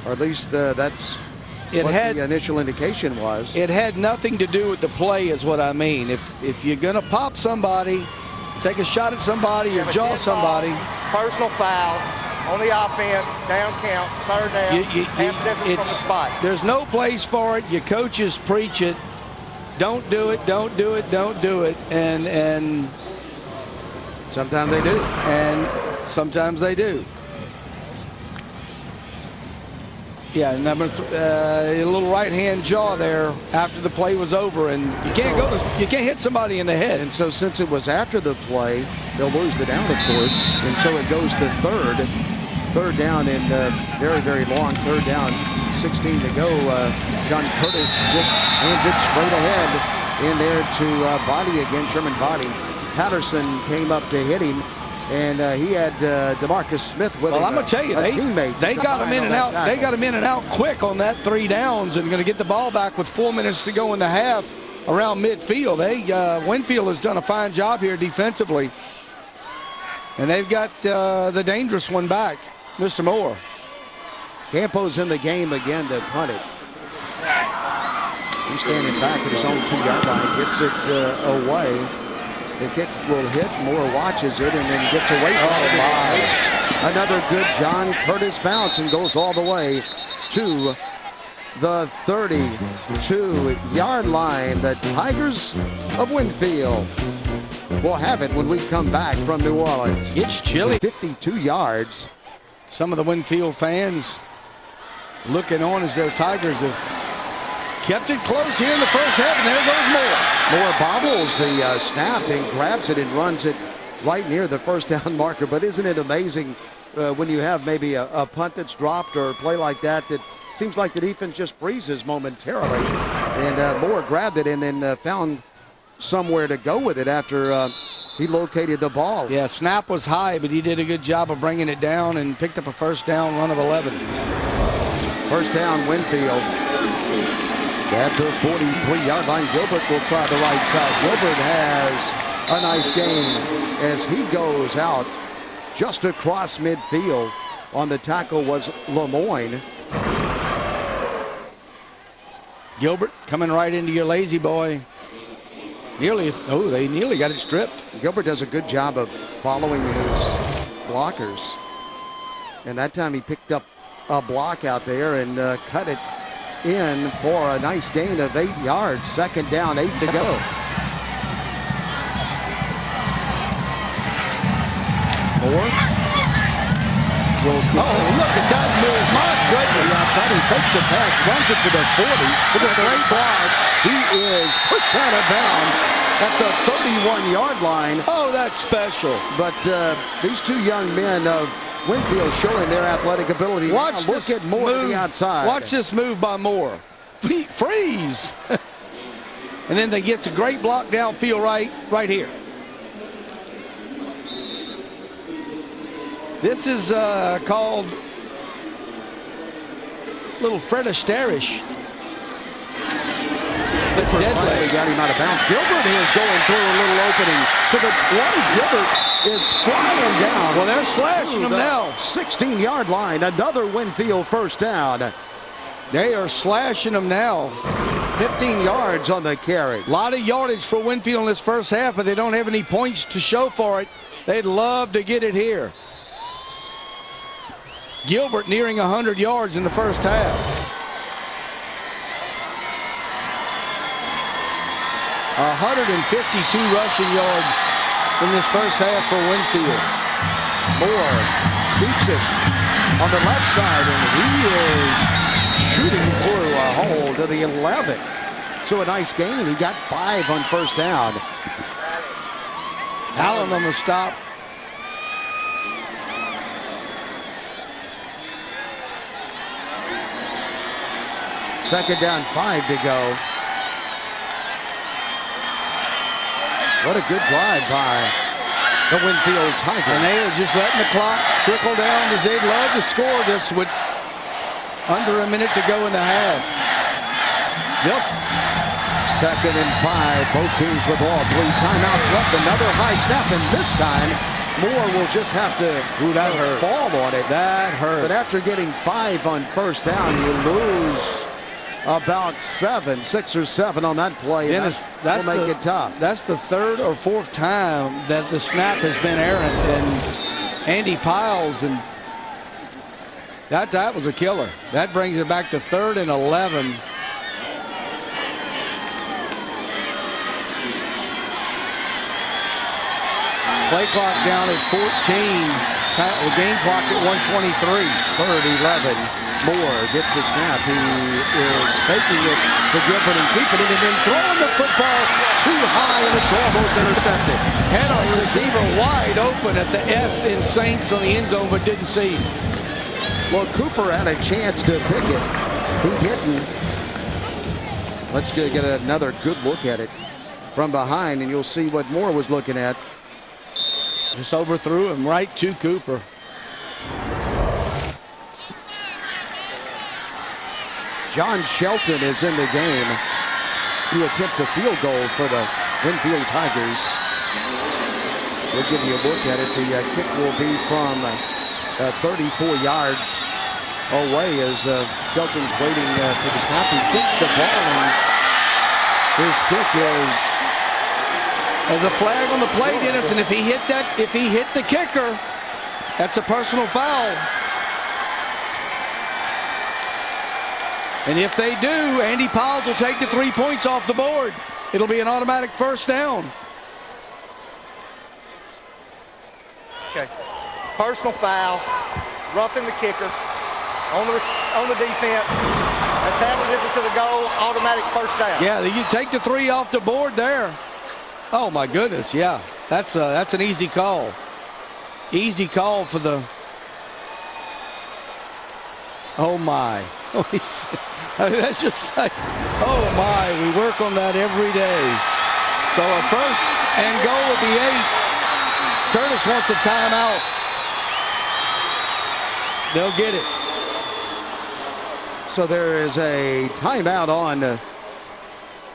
or at least that's what the initial indication was. It had nothing to do with the play, is what I mean. If you're going to pop somebody, take a shot at somebody or jaw somebody. Personal foul. On the offense, down count, 3rd down, half difference from the spot. There's no place for it. Your coaches preach it. Don't do it, don't do it, don't do it. And sometimes they do. And sometimes they do. Yeah, a little right-hand jaw there after the play was over, and you can't hit somebody in the head. And so since it was after the play, they'll lose the down, of course, and so it goes to 3rd down, and very, very long 3rd down, 16 to go. John Curtis just hands it straight ahead in there to Body again, Sherman Body. Patterson came up to hit him. And he had DeMarcus Smith with him. Well, I'm going to tell you, they got him in and out. They got him in and out quick on that 3 downs, and going to get the ball back with 4 minutes to go in the half around midfield. Winnfield has done a fine job here defensively, and they've got the dangerous one back, Mr. Moore. Campo's in the game again to punt it. He's standing back at his own 2-yard line, gets it away. The kick will hit. Moore watches it and then gets away from it. Another good John Curtis bounce and goes all the way to the 32-yard line. The Tigers of Winnfield will have it when we come back from New Orleans. It's chilly. 52 yards. Some of the Winnfield fans looking on as their Tigers have kept it close here in the first half, and there goes Moore. Moore bobbles the snap and grabs it and runs it right near the first down marker. But isn't it amazing when you have maybe a punt that's dropped or a play like that seems like the defense just freezes momentarily. And Moore grabbed it and then found somewhere to go with it after he located the ball. Yeah, snap was high, but he did a good job of bringing it down and picked up a first down run of 11. First down, Winnfield. At the 43-yard line, Gilbert will try the right side. Gilbert has a nice game as he goes out just across midfield. On the tackle was Lemoyne. Gilbert coming right into your lazy boy. They nearly got it stripped. Gilbert does a good job of following his blockers. And that time he picked up a block out there and cut it in for a nice gain of 8 yards. Second down, 8 to go. Moore. Look at that move. My goodness. Outside, he fakes a pass, runs it to the 40. With a great block, he is pushed out of bounds at the 31-yard line. Oh, that's special. But these two young men of Winnfield showing their athletic ability. Watch now look this at Moore move. to the outside. Watch this move by Moore. Freeze. And then they get a great block downfield right here. This is called little Fred Astaire-ish. The dead Finally leg. got him out of bounds. Gilbert is going through a little opening to the 20. Gilbert is flying down. Well, they're slashing him now. 16-yard line. Another Winnfield first down. They are slashing him now. 15 yards on the carry. A lot of yardage for Winnfield in this first half, but they don't have any points to show for it. They'd love to get it here. Gilbert nearing 100 yards in the first half. 152 rushing yards in this first half for Winnfield. Moore keeps it on the left side, and he is shooting through a hole to the 11. So a nice gain. He got 5 on first down. Allen on the stop. Second down, 5 to go. What a good drive by the Winnfield Tigers. And they are just letting the clock trickle down as they'd love to score this with under a minute to go in the half. Yep. Second and 5. Both teams with all 3 timeouts left. Another high snap, and this time Moore will just have to fall on it. That hurt. But after getting 5 on first down, you lose about 6 or 7 on that play. Dennis, that'll make it tough. That's the 3rd or 4th time that the snap has been errant, and Andy Piles, and that was a killer. That brings it back to 3rd and 11. Play clock down at 14. The game clock at 1:23. 3rd, 11. Moore gets the snap. He is faking it to Gilbert and keeping it, and then throwing the football too high, and it's almost intercepted. Had a receiver wide open at the S in Saints on the end zone, but didn't see. Well, Cooper had a chance to pick it. He didn't. Let's get another good look at it from behind, and you'll see what Moore was looking at. Just overthrew him right to Cooper. John Shelton is in the game to attempt a field goal for the Winnfield Tigers. We'll give you a look at it. The kick will be from 34 yards away as Shelton's waiting for the snap. He kicks the ball, and his kick is... There's a flag on the play, Dennis, and if he hit the kicker, that's a personal foul. And if they do, Andy Piles will take the 3 points off the board. It'll be an automatic first down. Okay. Personal foul, roughing the kicker on the defense. That's how we visit to the goal, automatic first down. Yeah, you take the 3 off the board there. Oh my goodness, yeah. That's an easy call. Easy call for the... Oh my. That's just like, oh my, we work on that every day. So a first and goal at the 8. Curtis wants a timeout. They'll get it. So there is a timeout on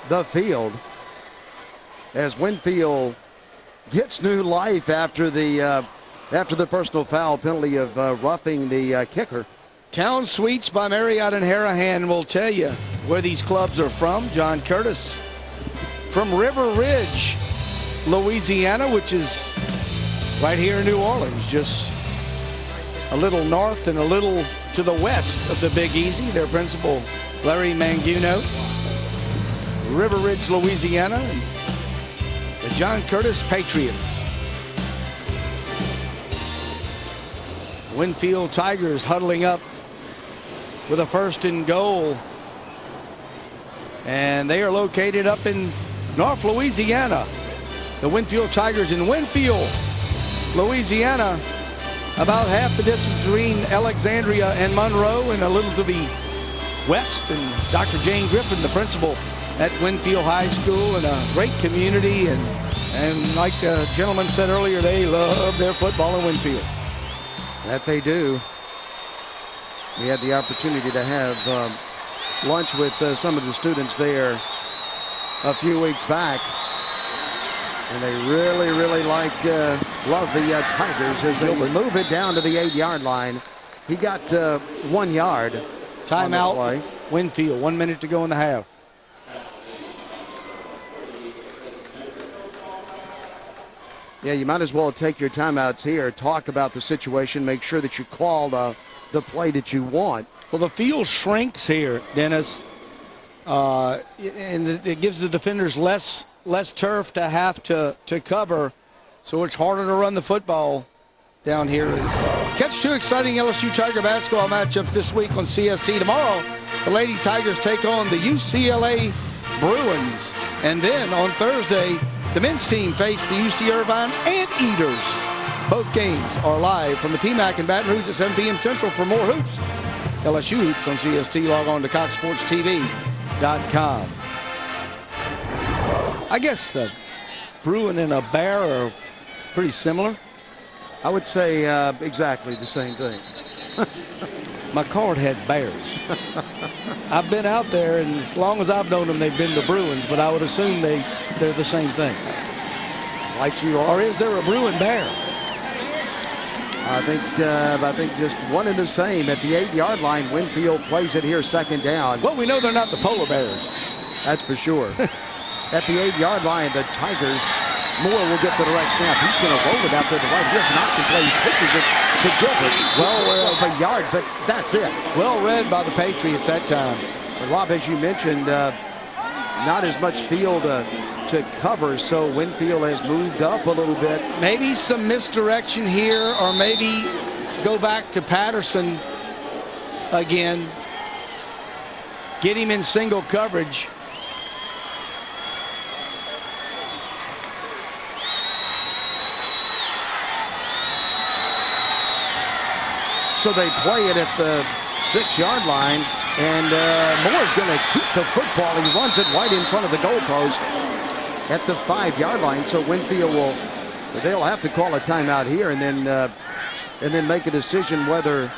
the field as Winnfield gets new life after the personal foul penalty of roughing the kicker. Town Suites by Marriott and Harahan will tell you where these clubs are from. John Curtis from River Ridge, Louisiana, which is right here in New Orleans, just a little north and a little to the west of the Big Easy. Their principal, Larry Manguno. River Ridge, Louisiana, and the John Curtis Patriots. Winnfield Tigers huddling up with a 1st and goal. And they are located up in North Louisiana. The Winnfield Tigers in Winnfield, Louisiana, about half the distance between Alexandria and Monroe, and a little to the west. And Dr. Jane Griffin, the principal at Winnfield High School, and a great community. And like the gentleman said earlier, they love their football in Winnfield. That they do. We had the opportunity to have lunch with some of the students there a few weeks back. And they really love the Tigers as they move it down to the 8-yard line. He got 1 yard. Timeout, Winnfield. 1 minute to go in the half. Yeah, you might as well take your timeouts here, talk about the situation, make sure that you call the play that you want. Well, the field shrinks here, Dennis, and it gives the defenders less turf to have to cover, so it's harder to run the football down here. Catch 2 exciting LSU Tiger basketball matchups this week on CST. Tomorrow, the Lady Tigers take on the UCLA Bruins, and then on Thursday, the men's team face the UC Irvine Anteaters. Both games are live from the PMAC in Baton Rouge at 7 p.m. Central. For more hoops, LSU Hoops on CST, log on to CoxSportsTV.com. I guess a Bruin and a Bear are pretty similar. I would say exactly the same thing. My card had Bears. I've been out there, and as long as I've known them, they've been the Bruins, but I would assume they're the same thing. Like you are. Or is there a Bruin Bear? I think just one and the same. At the 8-yard line, Winnfield plays it here 2nd down. Well, we know they're not the Polar Bears. That's for sure. At the 8-yard line, the Tigers, Moore will get the direct snap. He's going to roll it out there to the right. Here's an option play. He pitches it to Gilbert. Well, of a yard, but that's it. Well read by the Patriots that time. And Rob, as you mentioned, not as much field to cover, so Winnfield has moved up a little bit. Maybe some misdirection here, or maybe go back to Patterson again. Get him in single coverage. So they play it at the 6-yard line, and Moore's going to keep the football. He runs it right in front of the goalpost at the 5-yard line. So Winnfield they'll have to call a timeout here, and then make a decision whether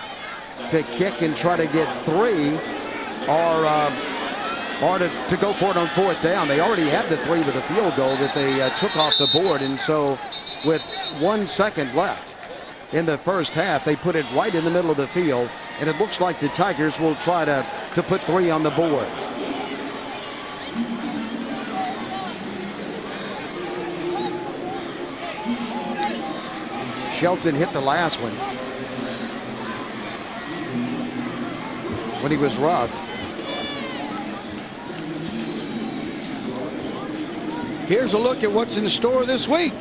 to kick and try to get 3, or to go for it on 4th down. They already had the 3 with a field goal that they took off the board, and so with 1 second left in the first half, they put it right in the middle of the field, and it looks like the Tigers will try to put 3 on the board. Shelton hit the last one when he was roughed. Here's a look at what's in store this week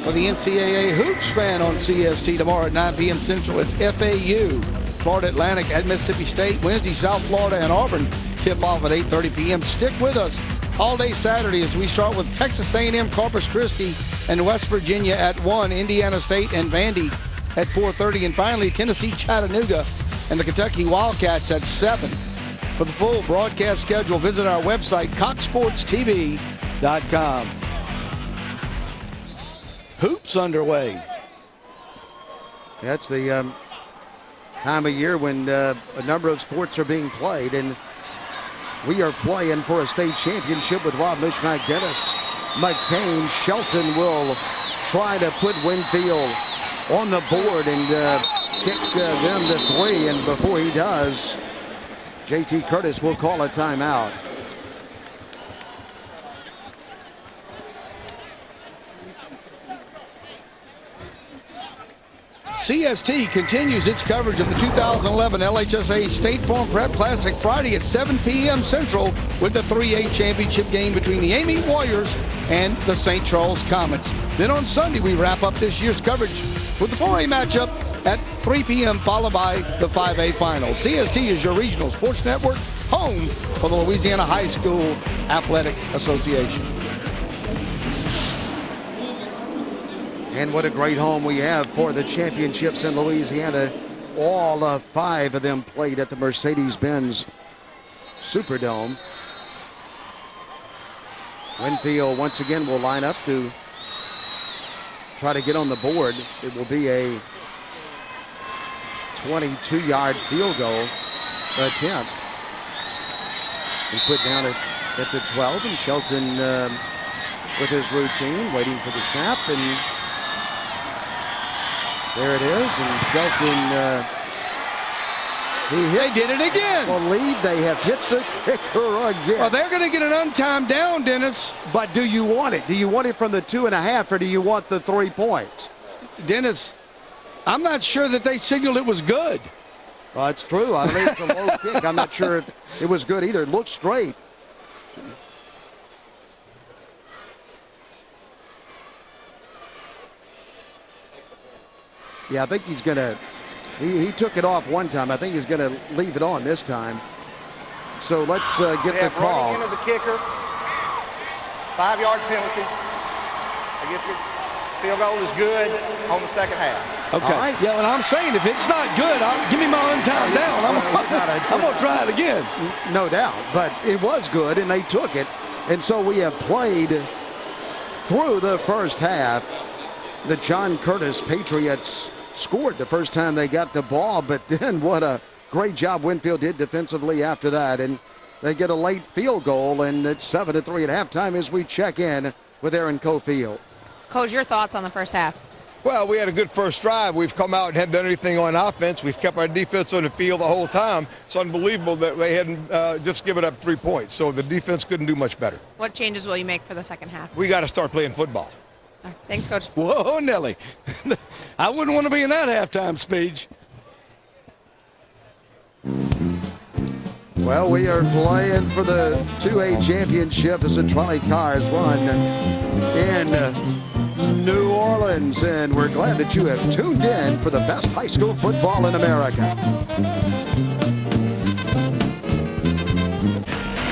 for the NCAA Hoops fan on CST. Tomorrow at 9 p.m. Central, it's FAU, Florida Atlantic at Mississippi State. Wednesday, South Florida and Auburn tip off at 8:30 p.m. Stick with us all day Saturday as we start with Texas A&M, Corpus Christi, and West Virginia at 1, Indiana State and Vandy at 4:30, and finally Tennessee, Chattanooga, and the Kentucky Wildcats at 7. For the full broadcast schedule, visit our website, CoxSportsTV.com. hoops underway. That's the time of year when a number of sports are being played, and we are playing for a state championship with Rob Mishmack, Dennis McCain. Shelton will try to put Winnfield on the board and kick them to 3, and before he does, JT Curtis will call a timeout. CST continues its coverage of the 2011 LHSAA State Farm Prep Classic Friday at 7 p.m. Central with the 3A championship game between the Amite Warriors and the St. Charles Comets. Then on Sunday, we wrap up this year's coverage with the 4A matchup at 3 p.m. followed by the 5A finals. CST is your regional sports network, home for the Louisiana High School Athletic Association. And what a great home we have for the championships in Louisiana. All 5 of them played at the Mercedes-Benz Superdome. Winnfield once again will line up to try to get on the board. It will be a 22-yard field goal attempt. We put down at the 12, and Shelton with his routine, waiting for the snap, and there it is, and Shelton, They did it again. I believe they have hit the kicker again. Well, they're going to get an untimed down, Dennis. But do you want it? Do you want it from the 2.5, or do you want the 3 points? Dennis, I'm not sure that they signaled it was good. Well, it's true. I think it's a low kick. I'm not sure if it was good either. It looked straight. Yeah, I think he's going to, he took it off one time. I think he's going to leave it on this time. So let's get the call. Running into the kicker, 5-yard penalty. I guess the field goal is good on the second half. Okay. Right. Yeah, and I'm saying if it's not good, give me my untimed down. I'm going to try it again. No doubt, but it was good, and they took it. And so we have played through the first half. The John Curtis Patriots scored the first time they got the ball, but then what a great job Winnfield did defensively after that. And they get a late field goal, and it's 7-3 at halftime as we check in with Aaron Cofield. Coach, your thoughts on the first half? Well, we had a good first drive. We've come out and hadn't done anything on offense. We've kept our defense on the field the whole time. It's unbelievable that they hadn't just given up 3 points. So the defense couldn't do much better. What changes will you make for the second half? We got to start playing football. All right, thanks, Coach. Whoa, Nelly. I wouldn't want to be in that halftime speech. Well, we are playing for the 2A championship as the trolley cars run in New Orleans, and we're glad that you have tuned in for the best high school football in America.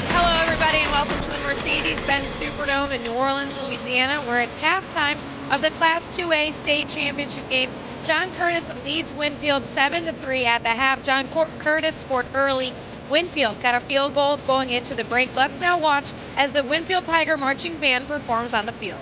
Hello, everybody, and welcome to the Mercedes-Benz Superdome in New Orleans, Louisiana. We're at halftime of the Class 2A state championship game. John Curtis leads Winnfield 7-3 at the half. John Curtis scored early. Winnfield got a field goal going into the break. Let's now watch as the Winnfield Tiger Marching Band performs on the field.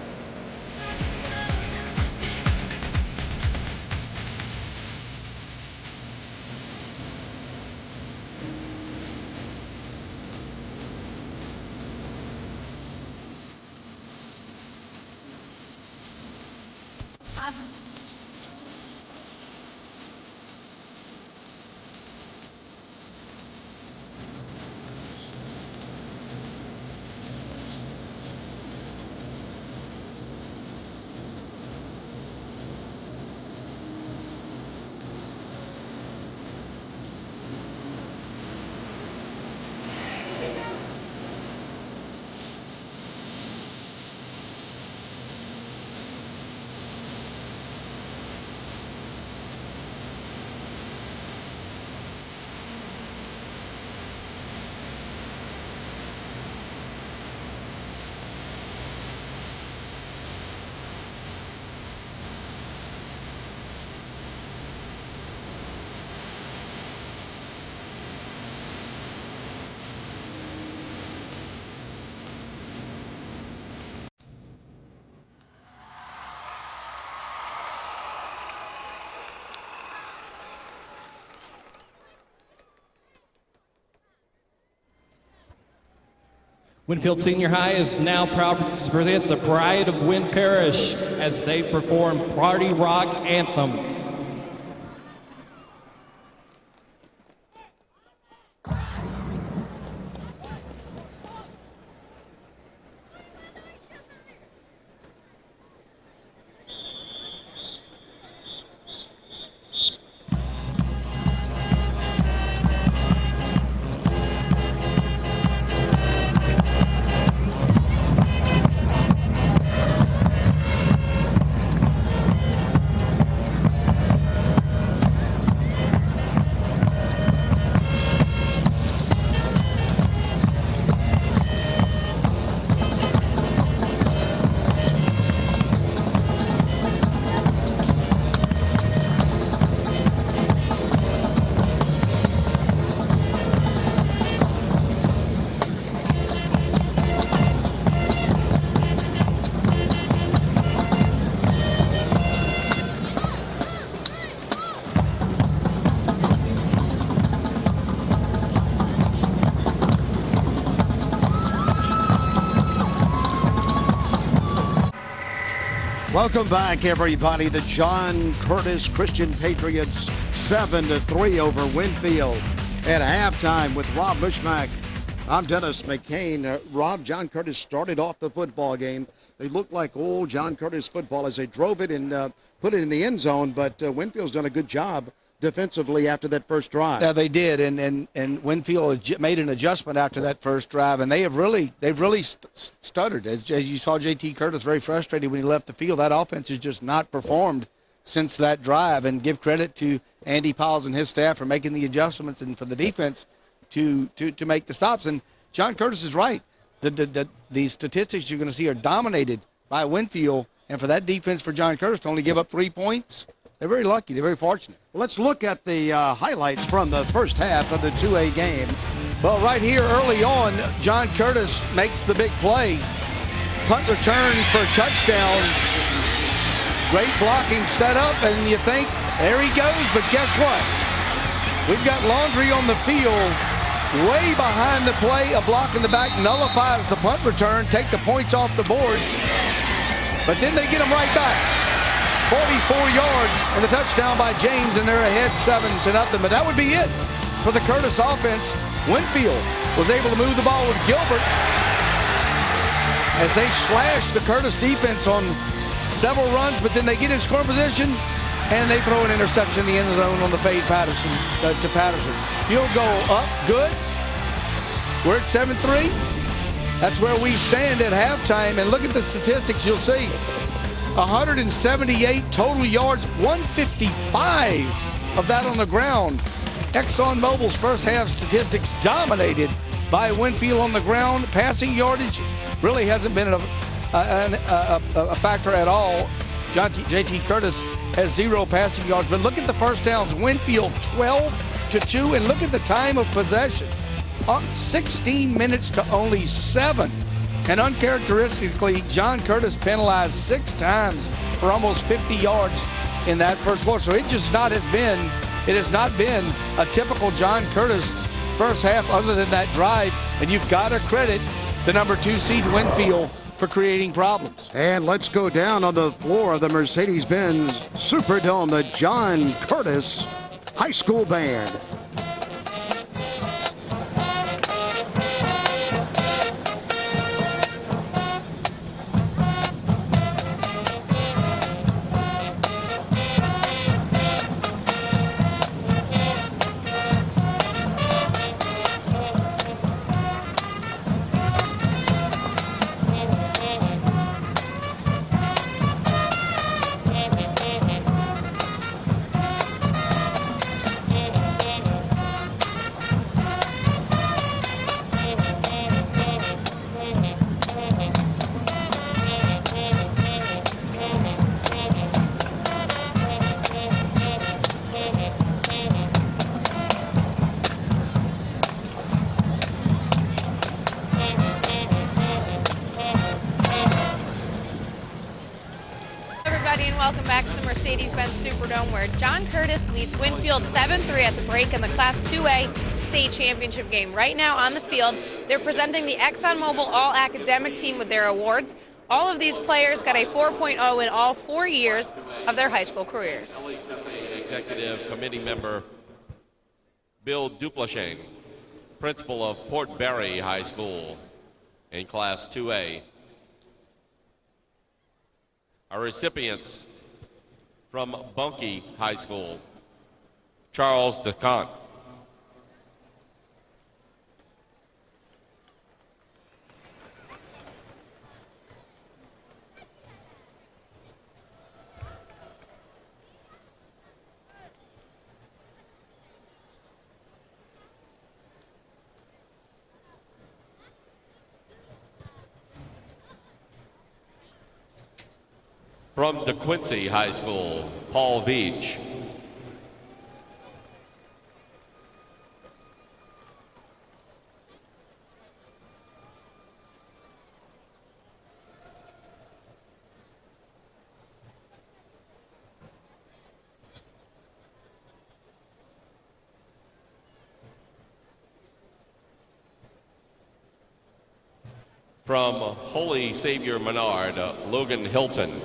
Winnfield Senior High is now proud to present the Pride of Winn Parish as they perform Party Rock Anthem. Welcome back, everybody. The John Curtis Christian Patriots 7-3 over Winnfield at halftime with Rob Bushmack. I'm Dennis McCain. Rob, John Curtis started off the football game. They looked like old John Curtis football as they drove it and put it in the end zone, but Winnfield's done a good job defensively after that first drive. Yeah, they did, and Winnfield made an adjustment after that first drive, and they've really stuttered. As you saw, J.T. Curtis very frustrated when he left the field. That offense has just not performed since that drive, and give credit to Andy Piles and his staff for making the adjustments and for the defense to make the stops. And John Curtis is right. The statistics you're going to see are dominated by Winnfield, and for that defense for John Curtis to only give up 3 points, they're very lucky. They're very fortunate. Let's look at the highlights from the first half of the 2A game. Well, right here early on, John Curtis makes the big play. Punt return for a touchdown. Great blocking setup, and you think, there he goes, but guess what? We've got laundry on the field. Way behind the play, a block in the back nullifies the punt return, take the points off the board, but then they get them right back. 44 yards and the touchdown by James, and they're ahead 7-0. But that would be it for the Curtis offense. Winnfield was able to move the ball with Gilbert as they slashed the Curtis defense on several runs, but then they get in scoring position and they throw an interception in the end zone on the fade to Patterson. Field goal up, good. We're at 7-3. That's where we stand at halftime, and look at the statistics you'll see. 178 total yards, 155 of that on the ground. ExxonMobil's first half statistics dominated by Winnfield on the ground. Passing yardage really hasn't been a factor at all. J.T. Curtis has 0 passing yards, but look at the first downs. Winnfield 12-2, and look at the time of possession. 16 minutes to only 7. And uncharacteristically, John Curtis penalized 6 times for almost 50 yards in that first quarter. So it has not been a typical John Curtis first half other than that drive. And you've got to credit the number 2 seed Winnfield for creating problems. And let's go down on the floor of the Mercedes-Benz Superdome, the John Curtis High School Band. everybody, and welcome back to the Mercedes-Benz Superdome, where John Curtis leads Winnfield 7-3 at the break in the Class 2A state championship game. Right now on the field, they're presenting the ExxonMobil All-Academic team with their awards. All of these players got a 4.0 in all 4 years of their high school careers. LHSAA Executive Committee member Bill Duplachane, principal of Port Barre High School in Class 2A. Our recipients from Bunkie High School, Charles DeCant. From DeQuincy High School, Paul Veach. From Holy Savior Menard, Logan Hilton.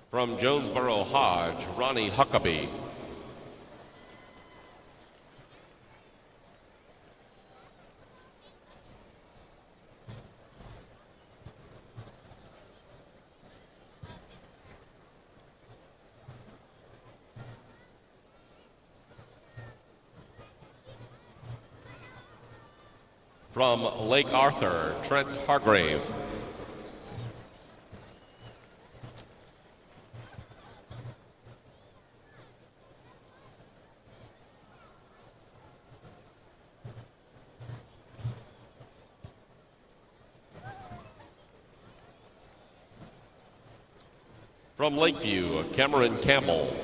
From Jonesboro Hodge, Ronnie Huckabee. From Lake Arthur, Trent Hargrave. From Lakeview, Cameron Campbell.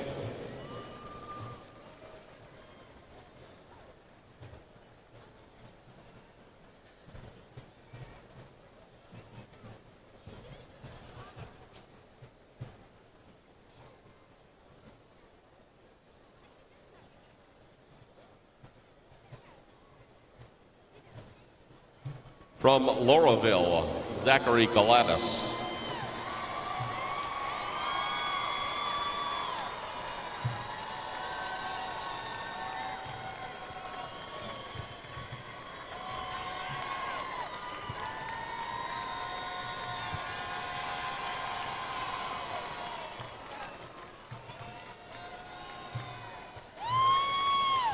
From Lauraville, Zachary Galatas.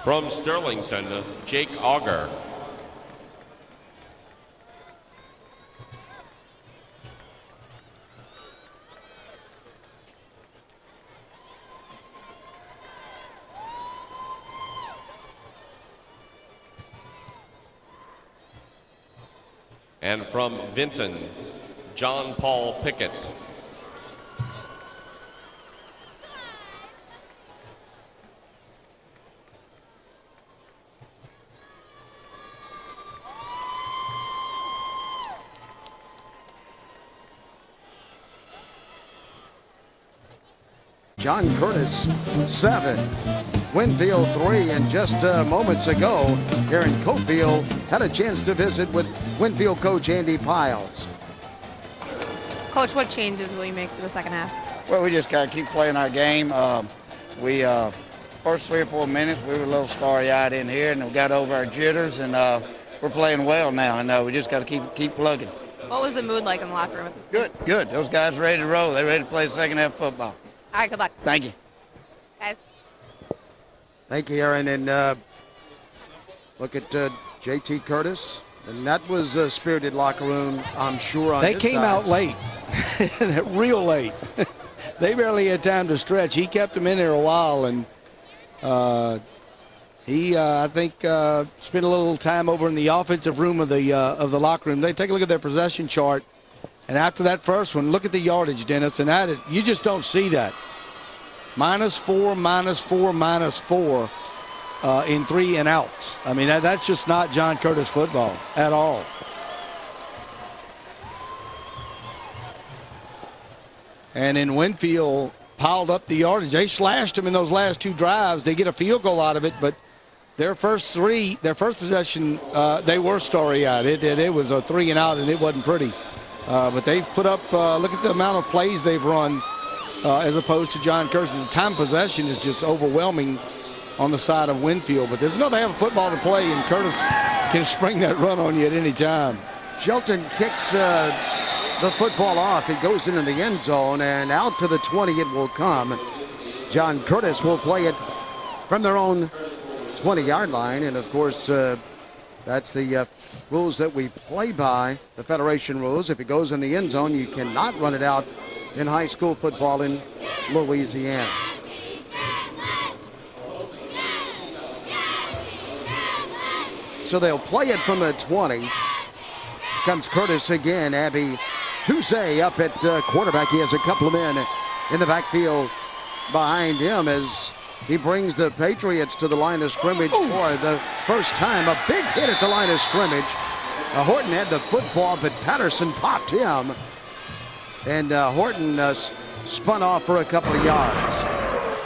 From Sterlington, Jake Auger. And from Vinton, John Paul Pickett. John Curtis, 7. Winnfield, 3. And just moments ago, Aaron Cofield had a chance to visit with Winnfield coach Andy Piles. Coach, what changes will you make for the second half? Well, we just got to keep playing our game. First 3 or 4 minutes, we were a little starry-eyed in here, and we got over our jitters, and we're playing well now, and we just got to keep plugging. What was the mood like in the locker room? Good. Those guys ready to roll. They're ready to play second half football. All right, good luck. Thank you. Guys. Thank you, Aaron. And look at J.T. Curtis. And that was a spirited locker room, I'm sure, on They his came side. out late, real late. They barely had time to stretch. He kept them in there a while, and He, I think, spent a little time over in the offensive room of the locker room. They take a look at their possession chart, and after that first one, look at the yardage, Dennis, and that is, you just don't see that. -4, -4, -4 in 3 and outs. I mean, that's just not John Curtis football at all. And in Winnfield piled up the yardage. They slashed them in those last 2 drives. They get a field goal out of it, but their first possession, they were starry-eyed. It was a 3 and out, and it wasn't pretty. But they've put up, look at the amount of plays they've run as opposed to John Curtis. The time possession is just overwhelming on the side of Winnfield. But there's they have a football to play, and Curtis can spring that run on you at any time. Shelton kicks the football off. It goes into the end zone, and out to the 20 it will come. John Curtis will play it from their own 20-yard line, and of course that's the rules that we play by, the Federation rules. If it goes in the end zone, you cannot run it out in high school football in Louisiana. So they'll play it from the 20. Comes Curtis again. Abby Toussaint up at quarterback. He has a couple of men in the backfield behind him as he brings the Patriots to the line of scrimmage for the first time. A big hit at the line of scrimmage. Horton had the football, but Patterson popped him. And Horton spun off for a couple of yards.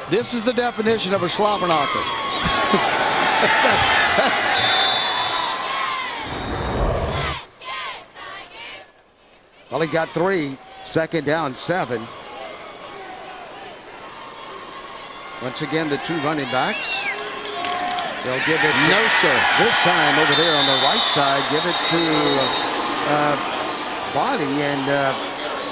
This is the definition of a slobber knocker. Well, he got 3. Second down, 7. Once again, the 2 running backs. They'll give it. No, sir. This time over there on the right side, give it to Body, and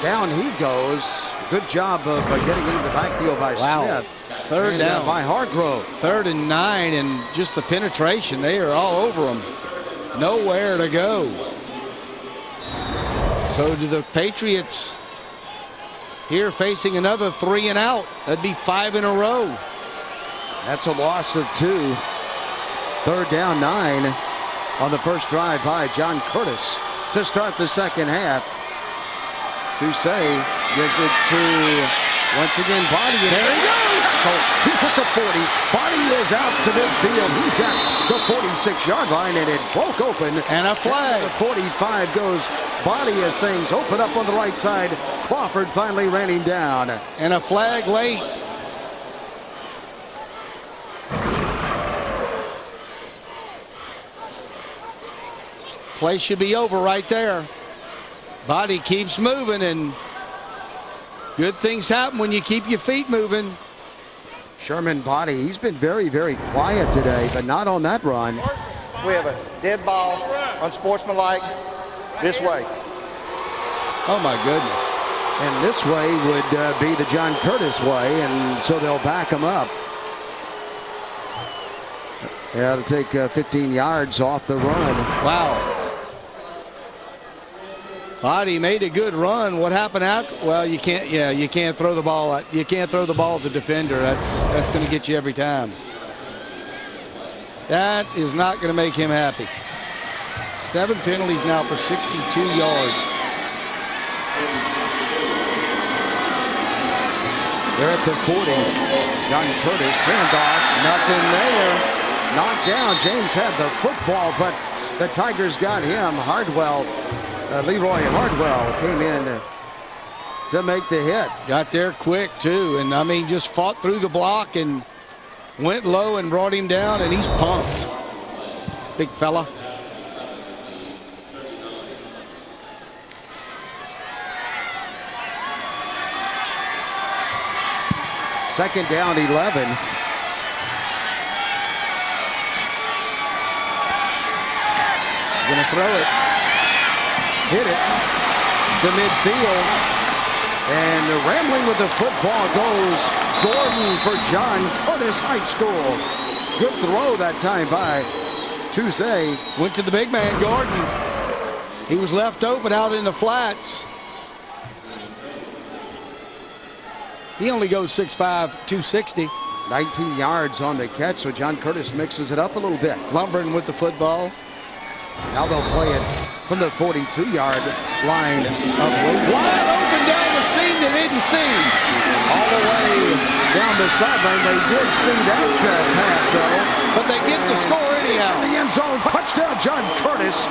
down he goes. Good job of getting into the backfield by Smith. Third down by Hargrove. 3rd and 9, and just the penetration. They are all over them. Nowhere to go. So do the Patriots here facing another 3 and out. That'd be 5 in a row. That's a loss of 2. 3rd down, 9 on the first drive by John Curtis to start the second half. Toussaint gives it to, once again, Body. There he goes. He's at the 40. Body is out to midfield. He's at the 46-yard line, and it broke open. And a flag. The 45 goes Body as things open up on the right side. Crawford finally ran him down. And a flag late. Play should be over right there. Body keeps moving, and good things happen when you keep your feet moving. Sherman Body, he's been very, very quiet today, but not on that run. We have a dead ball, unsportsmanlike, this way. Oh, my goodness. And this way would be the John Curtis way, and so they'll back him up. Yeah, to take 15 yards off the run. Wow. Body made a good run. What happened after? Well, you can't. Yeah, you can't throw the ball. You can't throw the ball at the defender. That's going to get you every time. That is not going to make him happy. 7 penalties now for 62 yards. They're at the 40. John Curtis, handoff, nothing there. Knocked down. James had the football, but the Tigers got him. Leroy Hardwell came in to make the hit. Got there quick, too, and I mean, just fought through the block and went low and brought him down, and he's pumped. Big fella. Second down, 11. Gonna throw it. Hit it to midfield. And rambling with the football goes Gordon for John Curtis High School. Good throw that time by Toussaint. Went to the big man, Gordon. He was left open out in the flats. He only goes 6'5", 260. 19 yards on the catch, so John Curtis mixes it up a little bit. Lumbering with the football. Now they'll play it from the 42-yard line of Winnfield. Wide open down the seam they didn't see. All the way down the sideline. They did see that pass, though. But they get the score anyhow. In the end zone, touchdown, John Curtis.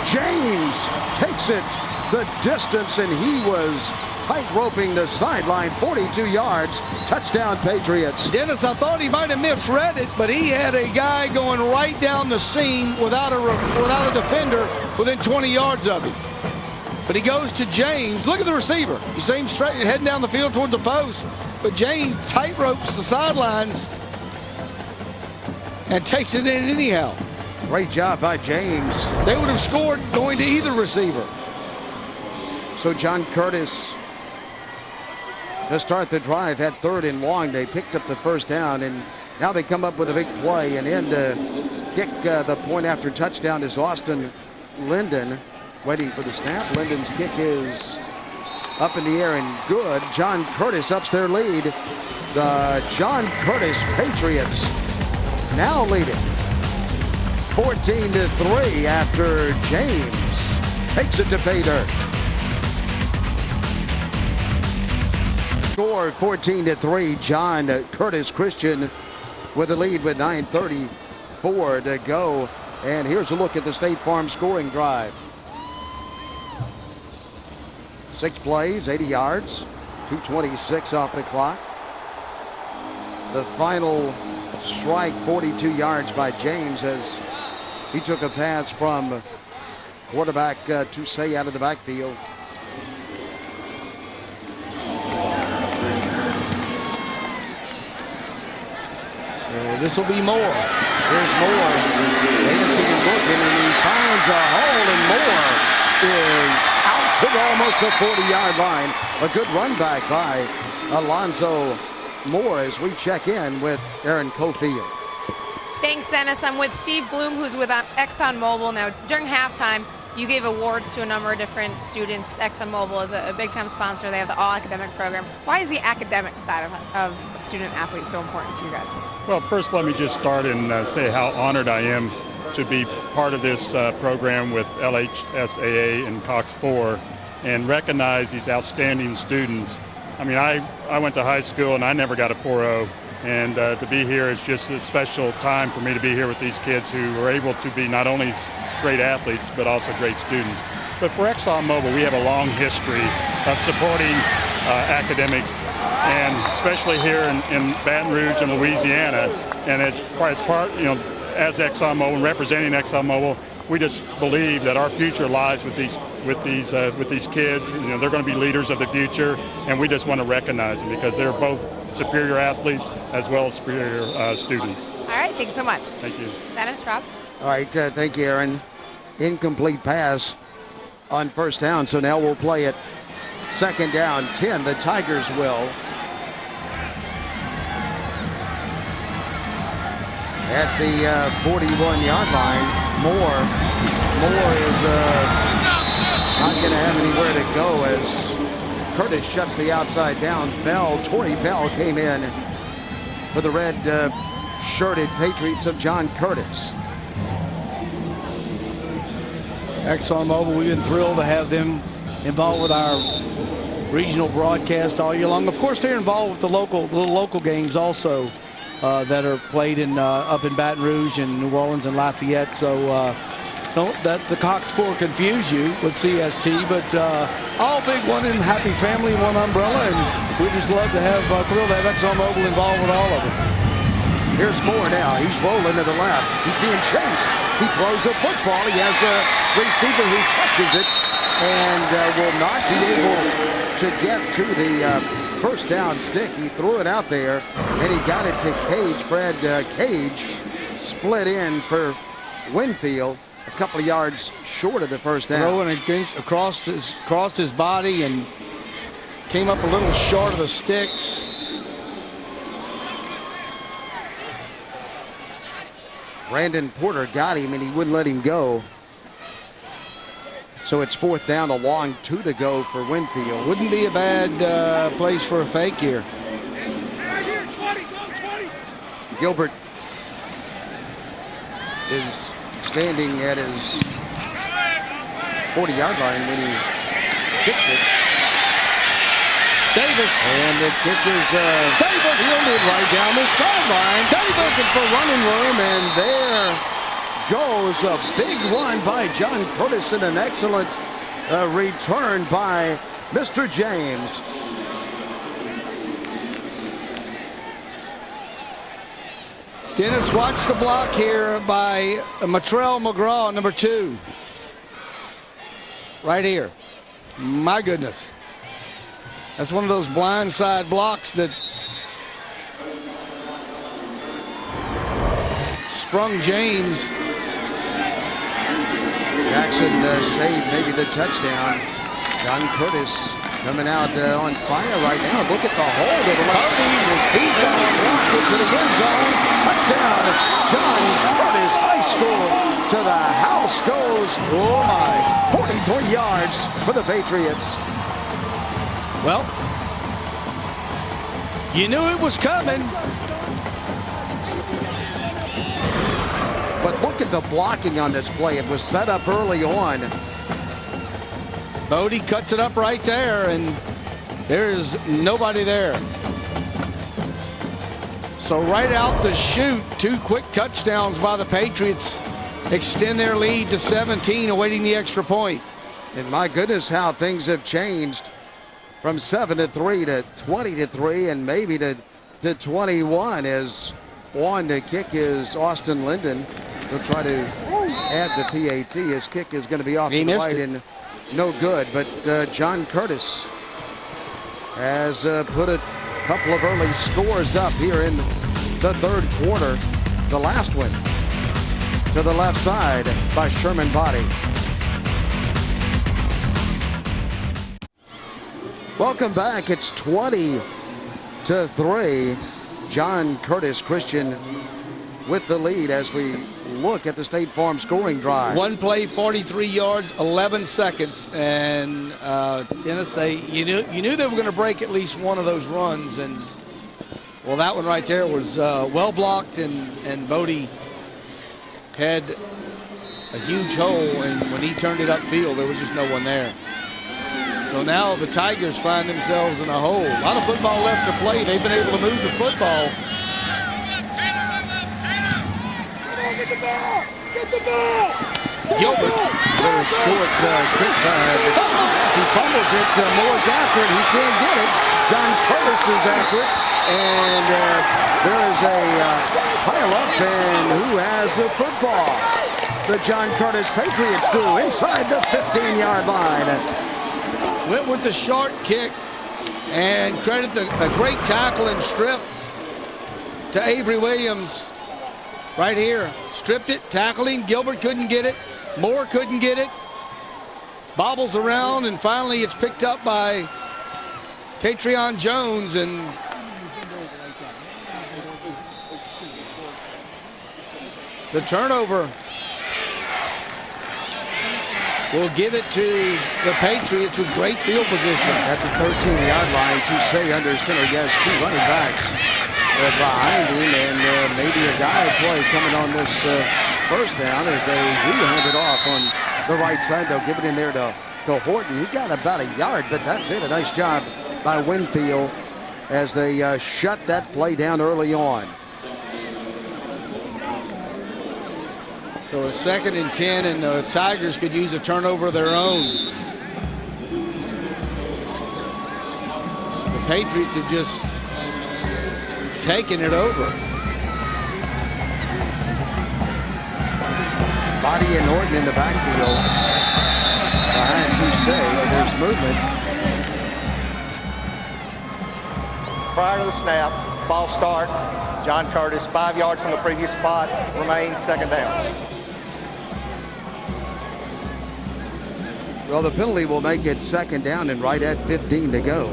James takes it the distance, and he was tight roping the sideline, 42 yards, touchdown Patriots. Dennis, I thought he might have misread it, but he had a guy going right down the seam without a defender within 20 yards of him. But he goes to James. Look at the receiver. You see him straight heading down the field towards the post. But James tight ropes the sidelines and takes it in anyhow. Great job by James. They would have scored going to either receiver. So John Curtis, to start the drive, had 3rd and long. They picked up the first down, and now they come up with a big play. And in to kick the point after touchdown is Austin Linden, waiting for the snap. Linden's kick is up in the air and good. John Curtis ups their lead. The John Curtis Patriots now leading 14-3 after James takes it to pay dirt. Score 14-3. John Curtis Christian with the lead with 9:34 to go. And here's a look at the State Farm scoring drive. 6 plays, 80 yards, 2:26 off the clock. The final strike, 42 yards by James, as he took a pass from quarterback Toussé out of the backfield. So this will be Moore. Here's Moore dancing and looking, and he finds a hole, and Moore is out to almost the 40-yard line. A good run back by Alonzo Moore as we check in with Aaron Cofield. Thanks, Dennis. I'm with Steve Bloom, who's with ExxonMobil. Now, during halftime, you gave awards to a number of different students. ExxonMobil is a big-time sponsor. They have the all-academic program. Why is the academic side of student athletes so important to you guys? Well, first let me just start and say how honored I am to be part of this program with LHSAA and Cox 4 and recognize these outstanding students. I mean, I went to high school and I never got a 4.0, and to be here is just a special time for me to be here with these kids who were able to be not only great athletes but also great students. But for ExxonMobil, we have a long history of supporting academics, and especially here in Baton Rouge and Louisiana. And it's part, you know, as ExxonMobil and representing ExxonMobil, we just believe that our future lies with these kids. You know, they're going to be leaders of the future, and we just want to recognize them because they're both superior athletes as well as superior students. All right, thanks so much. Thank you. Dennis, Rob. All right, thank you, Aaron. Incomplete pass on first down, so now we'll play it 2nd down, 10. The Tigers will. At the 41-yard line, Moore is not going to have anywhere to go as Curtis shuts the outside down. Torrey Bell came in for the red shirted Patriots of John Curtis. ExxonMobil, we've been thrilled to have them involved with our regional broadcast all year long. Of course, they're involved with the local games also that are played in up in Baton Rouge and New Orleans and Lafayette. So don't let the Cox 4 confuse you with CST, but all big one and happy family, one umbrella, and we just love to have thrilled to have ExxonMobil involved with all of it. Here's Moore now. He's rolling to the left. He's being chased. He throws the football. He has a receiver who catches it and will not be able to get to the first down stick. He threw it out there, and he got it to Cage. Fred Cage split in for Winnfield, a couple of yards short of the first down. Throwing across his body and came up a little short of the sticks. Brandon Porter got him, and he wouldn't let him go. So it's 4th down, a long 2 to go for Winnfield. Wouldn't be a bad place for a fake here. Gilbert is standing at his 40-yard line when he kicks it. Davis. And the kick is fielded right down the sideline. Davis looking for running room, and there goes a big run by John Curtis and an excellent return by Mr. James. Dennis, watch the block here by Matrell McGraw, number 2. Right here. My goodness. That's one of those blindside blocks that sprung James. Jackson saved maybe the touchdown. John Curtis coming out on fire right now. Look at the hole to the left. He's going to block it to the end zone. Touchdown. John Curtis High School to the house goes. Oh my. 43 yards for the Patriots. Well, you knew it was coming. But look at the blocking on this play. It was set up early on. Bodie cuts it up right there, and there's nobody there. So right out the chute, 2 quick touchdowns by the Patriots extend their lead to 17, awaiting the extra point. And my goodness, how things have changed from 7-3 to 20-3 and maybe to 21 as on the kick is Austin Linden. He'll try to add the PAT. His kick is going to be off to the right and no good. But John Curtis has put a couple of early scores up here in the third quarter. The last one to the left side by Sherman Body. Welcome back. It's 20-3. John Curtis Christian with the lead as we look at the State Farm scoring drive. One play, 43 yards, 11 seconds. And Dennis, you knew they were going to break at least one of those runs. And, well, that one right there was well blocked, and Bodie had a huge hole. And when he turned it upfield, there was just no one there. So now the Tigers find themselves in a hole. A lot of football left to play. They've been able to move the football. Get the ball! Get the ball! Gilbert. Little short quick as he fumbles it. Moore's after it. He can't get it. John Curtis is after it. And there is a pile up. And who has the football? The John Curtis Patriots do inside the 15-yard line. Went with the short kick, and credit a great tackle and strip to Avery Williams right here. Stripped it, tackled him. Gilbert couldn't get it. Moore couldn't get it. Bobbles around, and finally it's picked up by Patreon Jones, and the turnover will give it to the Patriots with great field position. At the 13-yard line, Toussé under center. He has 2 running backs behind him, and maybe a guy play coming on this first down as they do hand it off on the right side. They'll give it in there to Horton. He got about a yard, but that's it. A nice job by Winnfield as they shut that play down early on. So a 2nd and 10, and the Tigers could use a turnover of their own. The Patriots have just taken it over. Body and Norton in the backfield. Behind Toussé, there's movement. Prior to the snap, false start. John Curtis, 5 yards from the previous spot, remains 2nd down. Well, the penalty will make it 2nd down and right at 15 to go.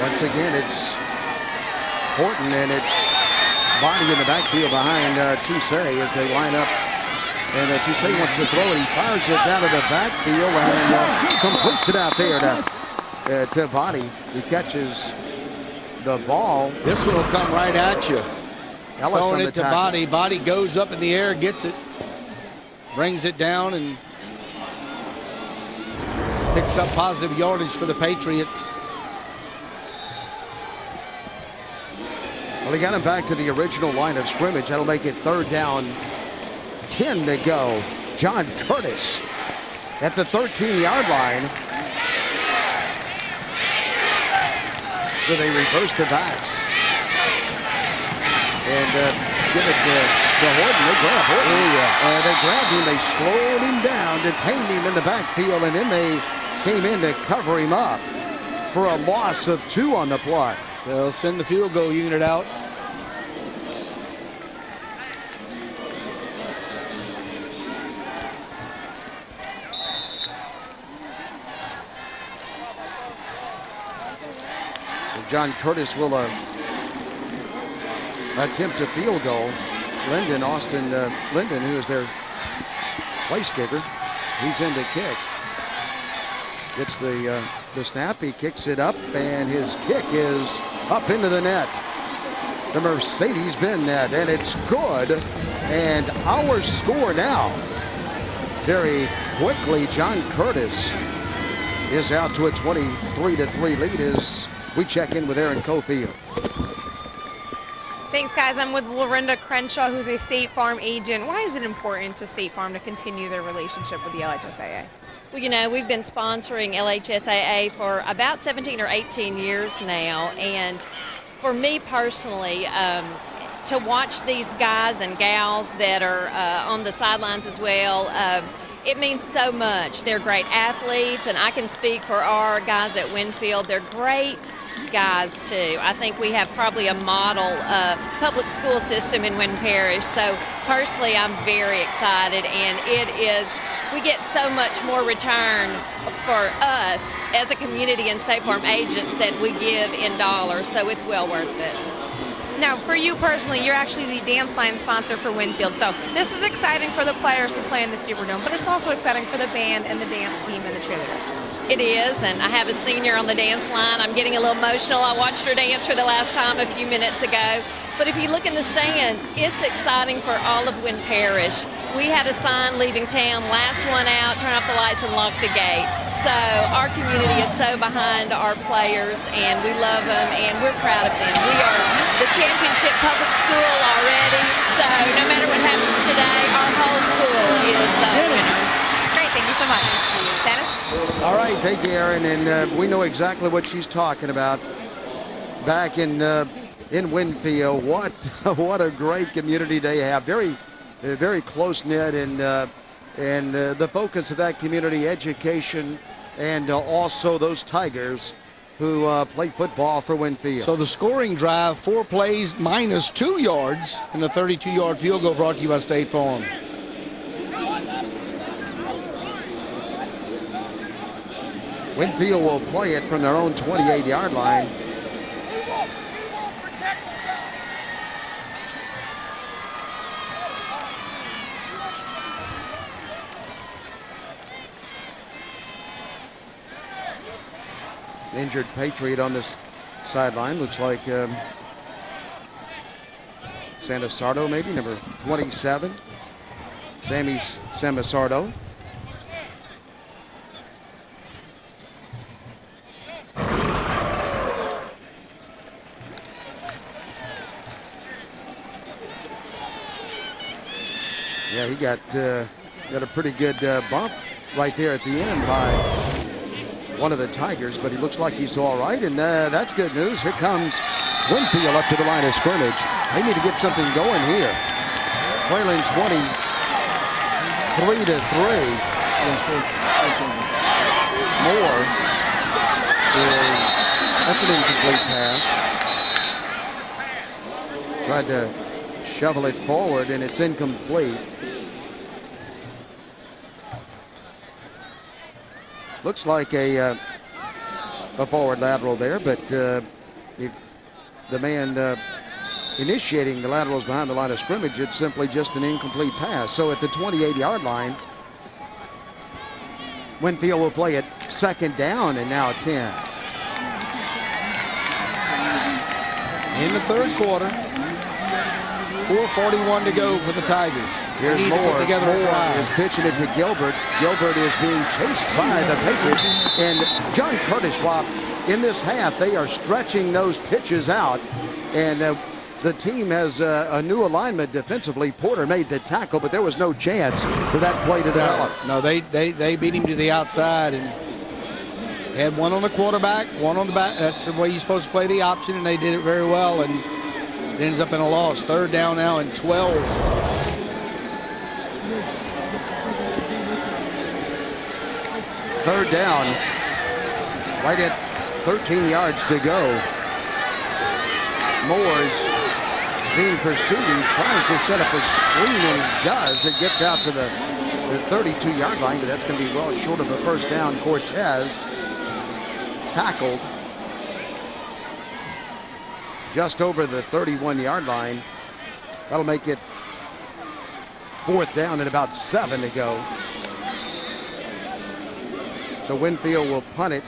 Once again, it's Horton, and it's Body in the backfield behind Toussé as they line up And Toussaint wants to throw it. He fires it down to the backfield and completes it out there to Body, who catches the ball. This one will come right at you. Ellis Throwing on it to tackle. Body. Body goes up in the air, gets it, brings it down, and picks up positive yardage for the Patriots. Well, he got him back to the original line of scrimmage. That'll make it 3rd down, 10 to go. John Curtis at the 13-yard line. So they reverse the backs. And give it to Horton. They grab Horton. Oh, yeah. They grabbed him. They slowed him down, detained him in the backfield, and then they came in to cover him up for a loss of 2 on the play. They'll send the field goal unit out. So John Curtis will attempt a field goal. Austin Linden, who is their place kicker, he's in to kick. Gets the snap, he kicks it up, and his kick is up into the net. The Mercedes-Benz net, and it's good. And our score now, very quickly, John Curtis is out to a 23-3 lead as we check in with Aaron Cofield. Thanks, guys. I'm with Lorinda Crenshaw, who's a State Farm agent. Why is it important to State Farm to continue their relationship with the LHSAA? Well, you know, we've been sponsoring LHSAA for about 17 or 18 years now, and for me personally, to watch these guys and gals that are on the sidelines as well, it means so much. They're great athletes, and I can speak for our guys at Winnfield. They're great guys too. I think we have probably a model public school system in Winn Parish. So personally, I'm very excited, and we get so much more return for us as a community and State Farm agents that we give in dollars. So it's well worth it. Now, for you personally, you're actually the dance line sponsor for Winnfield. So this is exciting for the players to play in the Superdome, but it's also exciting for the band and the dance team and the cheerleaders. It is, and I have a senior on the dance line. I'm getting a little emotional. I watched her dance for the last time a few minutes ago. But if you look in the stands, it's exciting for all of Winn Parish. We had a sign leaving town, last one out, turn off the lights and lock the gate. So our community is so behind our players, and we love them, and we're proud of them. We are the championship public school already, so no matter what happens today, our whole school is winners. Great, thank you so much. Dennis? All right, thank you, Aaron, and we know exactly what she's talking about. Back in Winnfield, what a great community they have. Very close knit, and the focus of that community, education, and also those Tigers who play football for Winnfield. So the scoring drive, 4 plays minus 2 yards, and a 32-yard field goal brought to you by State Farm. Winnfield will play it from their own 28-yard line. Injured Patriot on this sideline. Looks like Santasardo, maybe, number 27. Sammy Samasardo. Yeah, he got a pretty good bump right there at the end by one of the Tigers, but he looks like he's all right, and that's good news. Here comes Winnfield up to the line of scrimmage. They need to get something going here. Trailing 23-3. Moore that's an incomplete pass. Tried to shovel it forward, and it's incomplete. Looks like a forward lateral there, but the man initiating the laterals behind the line of scrimmage. It's simply just an incomplete pass. So at the 28-yard line, Winnfield will play it second down and now 10. In the third quarter, 4:41 to go for the Tigers. Here's Moore. Moore is pitching it to Gilbert. Gilbert is being chased by the Patriots. And John Curtis, Rob, in this half, they are stretching those pitches out. And the team has a new alignment defensively. Porter made the tackle, but there was no chance for that play to develop. No, they beat him to the outside and had one on the quarterback, one on the back. That's the way you're supposed to play the option, and they did it very well. And it ends up in a loss. Third down now and 12. Third down, right at 13 yards to go. Moore's being pursued. He tries to set up a screen, and he does. That gets out to the 32-yard line, but that's going to be well short of a first down. Cortez tackled just over the 31-yard line. That'll make it fourth down and about 7 to go. So Winnfield will punt it.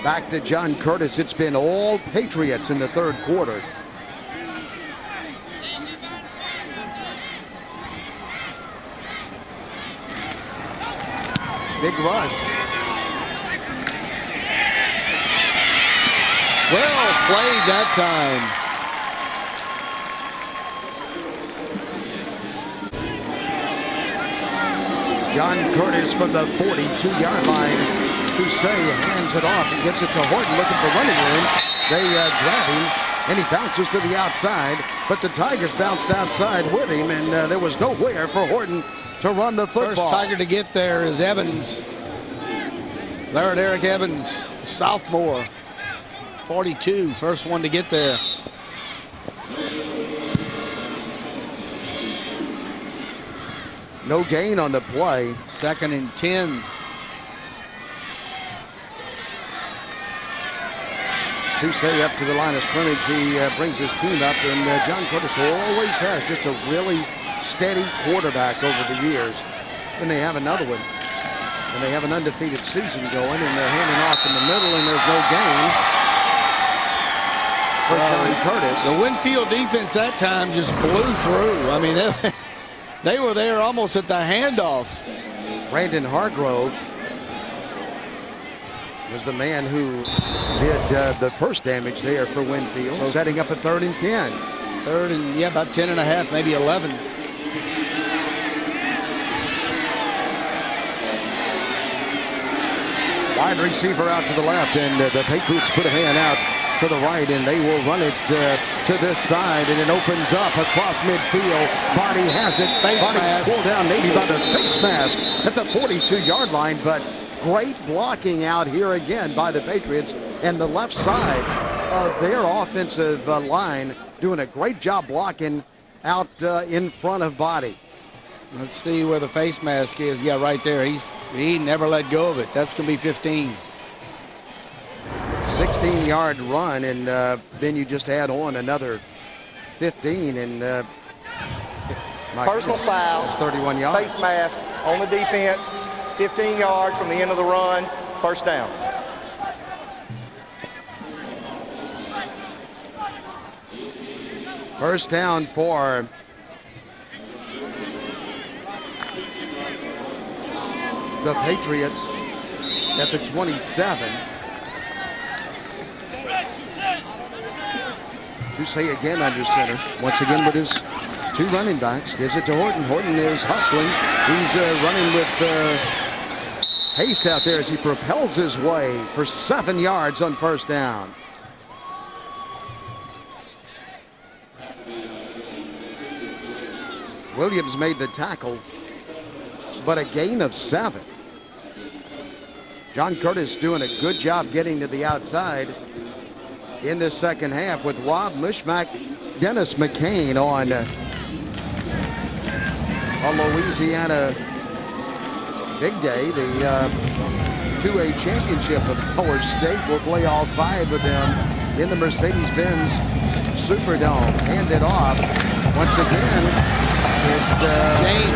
Back to John Curtis. It's been all Patriots in the third quarter. Big rush. Well played that time. John Curtis from the 42-yard line. Toussaint hands it off and gets it to Horton looking for running room. They grab him, and he bounces to the outside, but the Tigers bounced outside with him, and there was nowhere for Horton to run the football. First Tiger to get there is Evans. Larry Eric Evans, sophomore, 42, first one to get there. No gain on the play. Second and 10. Toussaint up to the line of scrimmage. He brings his team up, and John Curtis always has just a really steady quarterback over the years. Then they have another one, and they have an undefeated season going, and they're handing off in the middle, and there's no gain for John Curtis. The Winnfield defense that time just blew through. I mean, they were there almost at the handoff. Brandon Hargrove was the man who did the first damage there for Winnfield, so setting up a 3rd and 10. Third and, yeah, about 10 and a half, maybe 11. Wide receiver out to the left, and the Patriots put a man out to the right, and they will run it to this side, and it opens up across midfield. Barty has it. Barty's pulled down maybe by the face mask at the 42-yard line, but great blocking out here again by the Patriots, and the left side of their offensive line doing a great job blocking out in front of Barty. Let's see where the face mask is. Yeah, right there. He never let go of it. That's going to be 15. 16-yard run, and then you just add on another 15, and personal foul. That's 31 yards. Face mask on the defense. 15 yards from the end of the run. First down. First down for the Patriots at the 27. Toussaint again under center. Once again with his two running backs. Gives it to Horton. Horton is hustling. He's running with haste out there as he propels his way for 7 yards on first down. Williams made the tackle, but a gain of 7. John Curtis doing a good job getting to the outside in this second half with Rob Mushmack, Dennis McCain on a Louisiana big day. The 2A championship of our state will play all 5 of them in the Mercedes-Benz Superdome. Handed off. Once again, it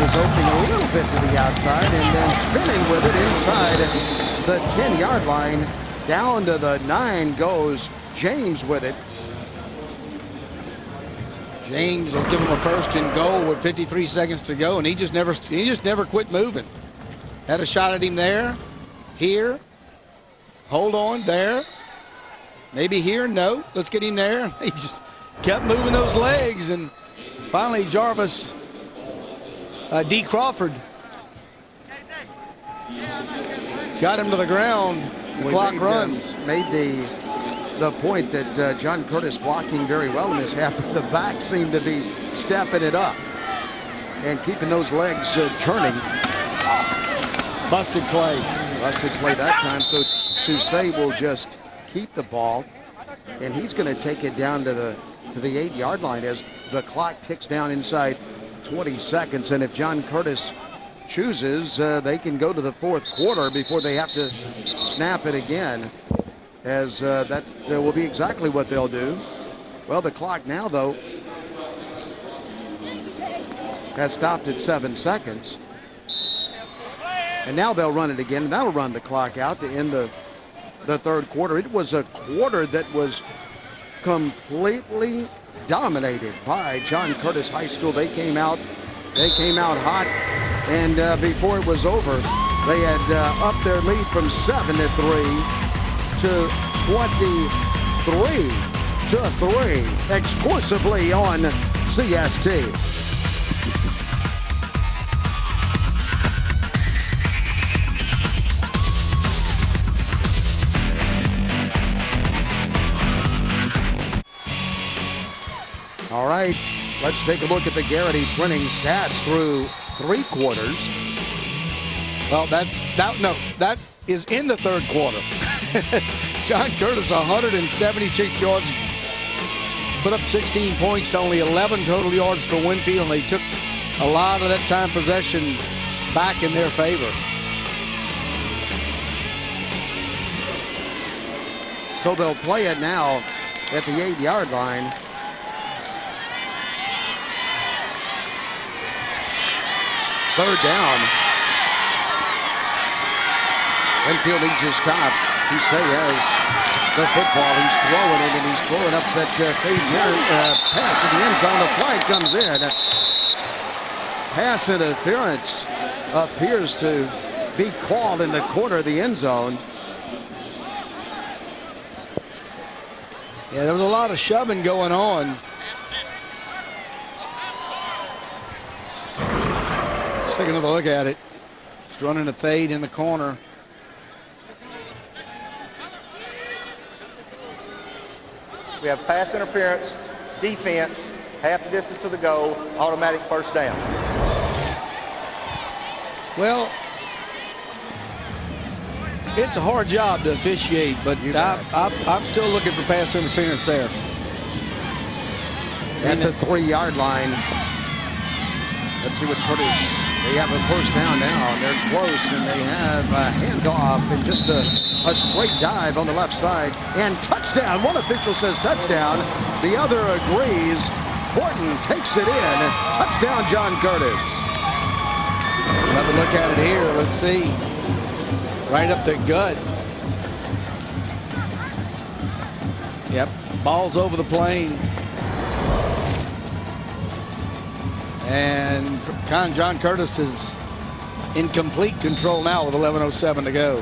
is opening a little bit to the outside and then spinning with it inside the 10-yard line. Down to the 9 goes James with it. James will give him a first and goal with 53 seconds to go, and he just never quit moving. Had a shot at him there, here, hold on, there, maybe here, no, let's get him there. He just kept moving those legs, and finally Jarvis D. Crawford got him to the ground. The clock runs. Made the point that John Curtis blocking very well in his half, but the back seemed to be stepping it up and keeping those legs churning. Busted play that time. So Toussaint will just keep the ball, and he's going to take it down to the 8-yard line as the clock ticks down inside 20 seconds. And if John Curtis chooses, they can go to the fourth quarter before they have to snap it again, as that will be exactly what they'll do. Well, the clock now, though, has stopped at 7 seconds. And now they'll run it again, and that'll run the clock out to end the third quarter. It was a quarter that was completely dominated by John Curtis High School. They came out hot, and before it was over, they had upped their lead from 7-3 to 23-3 exclusively on CST. All right, let's take a look at the Garrity printing stats through 3 quarters. Well, that is in the third quarter. John Curtis, 176 yards, put up 16 points to only 11 total yards for Winnfield, and they took a lot of that time possession back in their favor. So they'll play it now at the 8-yard line. Third down. Winnfield needs his stop. Toussaint has the football. He's throwing it, and he's throwing up that fade pass to the end zone. The flag comes in. Pass interference appears to be called in the corner of the end zone. Yeah, there was a lot of shoving going on. Let's take another look at it. It's running a fade in the corner. We have pass interference, defense, half the distance to the goal, automatic first down. Well, it's a hard job to officiate, but I'm still looking for pass interference there. At the 3-yard line. Let's see what Curtis. They have a first down now, and they're close, and they have a handoff and just a straight dive on the left side. And touchdown. One official says touchdown. The other agrees. Horton takes it in. Touchdown, John Curtis. Have a look at it here. Let's see. Right up the gut. Yep. Ball's over the plane. And John Curtis is in complete control now with 11:07 to go.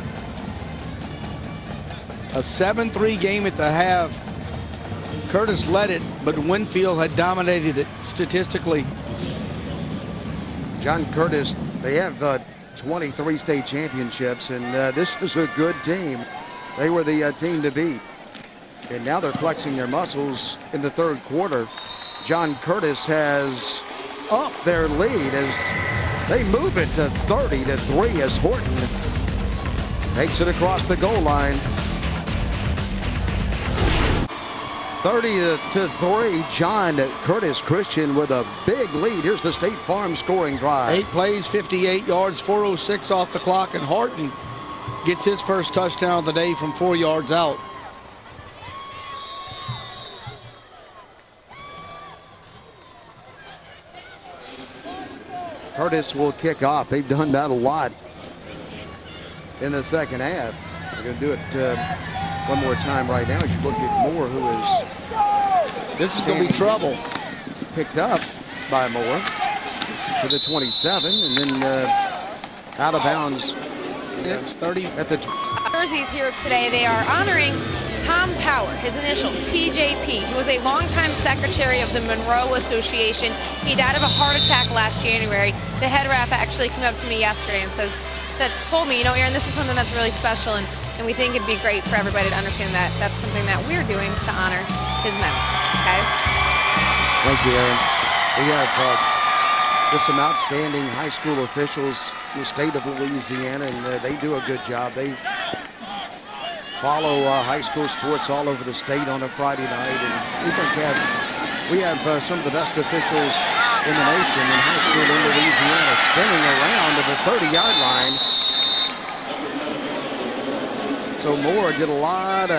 A 7-3 game at the half. Curtis led it, but Winnfield had dominated it statistically. John Curtis, they have 23 state championships, and this is a good team. They were the team to beat. And now they're flexing their muscles in the third quarter. John Curtis has upped their lead as they move it to 30-3 as Horton takes it across the goal line. 30-3, John Curtis Christian with a big lead. Here's the State Farm scoring drive. 8 plays, 58 yards, 4:06 off the clock, and Horton gets his first touchdown of the day from 4 yards out. Curtis will kick off. They've done that a lot in the second half. They're going to do it one more time right now. As you look at Moore, who is... This is going to be trouble. Picked up by Moore to the 27, and then out of bounds. It's 30 at the... Jerseys here today, they are honoring Tom Power, his initials, TJP. He was a longtime secretary of the Monroe Association. He died of a heart attack last January. The head ref actually came up to me yesterday and told me, you know, Aaron, this is something that's really special, and we think it'd be great for everybody to understand that that's something that we're doing to honor his memory. Guys? Thank you, Aaron. We have just some outstanding high school officials in the state of Louisiana, and they do a good job. They follow high school sports all over the state on a Friday night, and we have some of the best officials in the nation in high school in Louisiana, spinning around to the 30-yard line. So Moore did a lot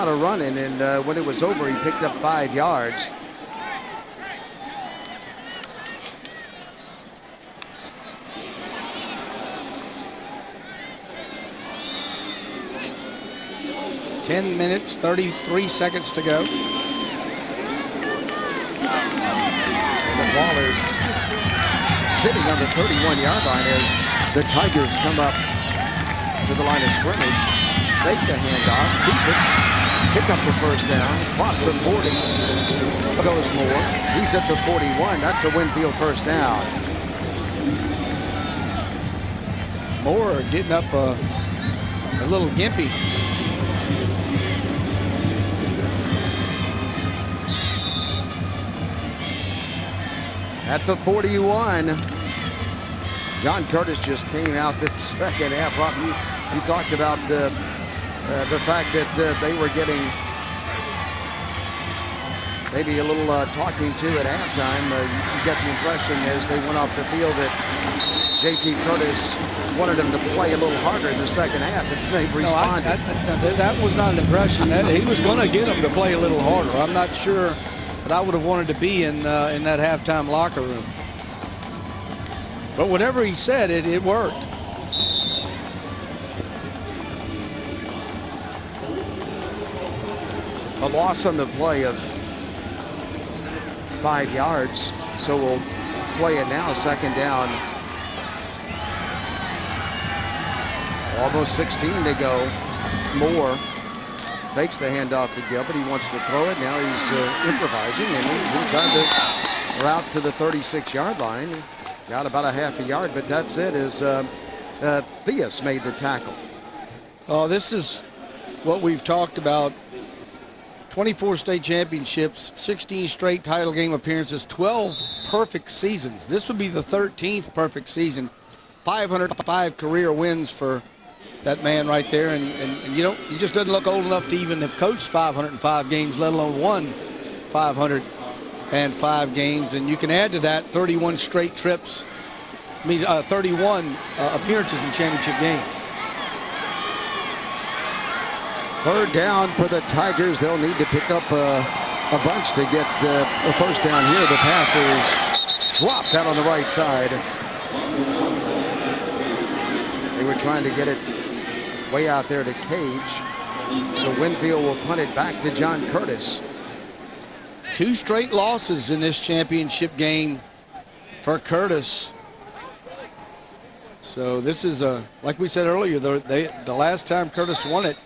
of running, and when it was over, he picked up 5 yards. $10 minutes, 33 seconds to go. And the ball is sitting on the 31-yard line as the Tigers come up to the line of scrimmage. Take the handoff, keep it, pick up the first down, cross the 40. Goes Moore. He's at the 41. That's a Winnfield first down. Moore getting up a little gimpy. At the 41, John Curtis just came out the second half. Rob, you talked about the fact that they were getting maybe a little talking to at halftime. You get the impression as they went off the field that J.T. Curtis wanted them to play a little harder in the second half, and they responded. No, that was not an impression. He was going to get them to play a little harder. I'm not sure that I would have wanted to be in that halftime locker room. But whatever he said, it worked. A loss on the play of 5 yards, so we'll play it now, second down. Almost 16 to go. Moore takes the handoff to Gilbert. He wants to throw it. Now he's improvising, and he's inside the route to the 36-yard line. Got about a half a yard, but that's it as Theus made the tackle. Oh, this is what we've talked about. 24 state championships, 16 straight title game appearances, 12 perfect seasons. This would be the 13th perfect season. 505 career wins for that man right there, and he just doesn't look old enough to even have coached 505 games, let alone won 505 games. And you can add to that 31 straight trips, 31 appearances in championship games. Third down for the Tigers. They'll need to pick up a bunch to get a first down here. The pass is dropped out on the right side. They were trying to get it way out there to Cage. So Winnfield will punt it back to John Curtis. 2 straight losses in this championship game for Curtis. So this is, like we said earlier, the last time Curtis won it,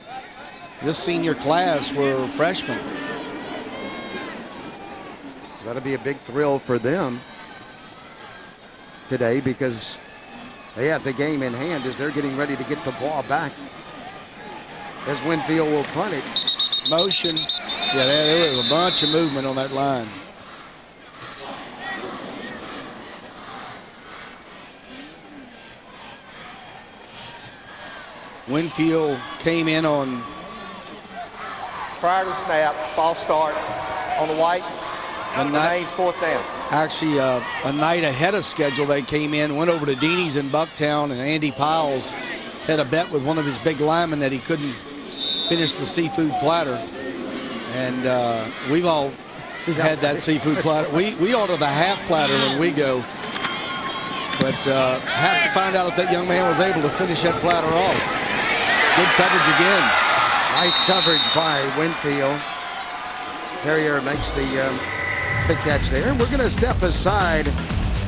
this senior class were freshmen. That'll be a big thrill for them today because they have the game in hand as they're getting ready to get the ball back. As Winnfield will punt it. Motion. Yeah, there was a bunch of movement on that line. Winnfield came in on prior to the snap, false start on the white. Remains fourth down. Actually, a night ahead of schedule, they came in, went over to Deanie's in Bucktown, and Andy Piles had a bet with one of his big linemen that he couldn't finish the seafood platter. And we've all had that seafood platter. We order the half platter when we go. but have to find out if that young man was able to finish that platter off. Good coverage again. Nice coverage by Winnfield. Perrier makes the catch there. And we're going to step aside.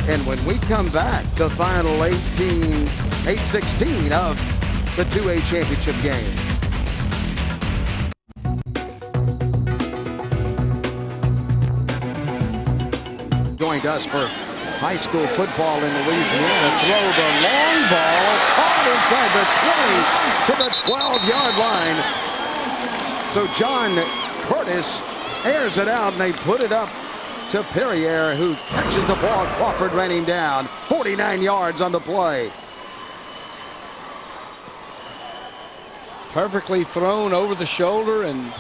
And when we come back, the final 8-16 of the 2A championship game. Joined us for high school football in Louisiana. Throw the long ball, caught inside the 20 to the 12-yard line. So John Curtis airs it out, and they put it up to Perrier, who catches the ball. Crawford ran him down. 49 yards on the play. Perfectly thrown over the shoulder, and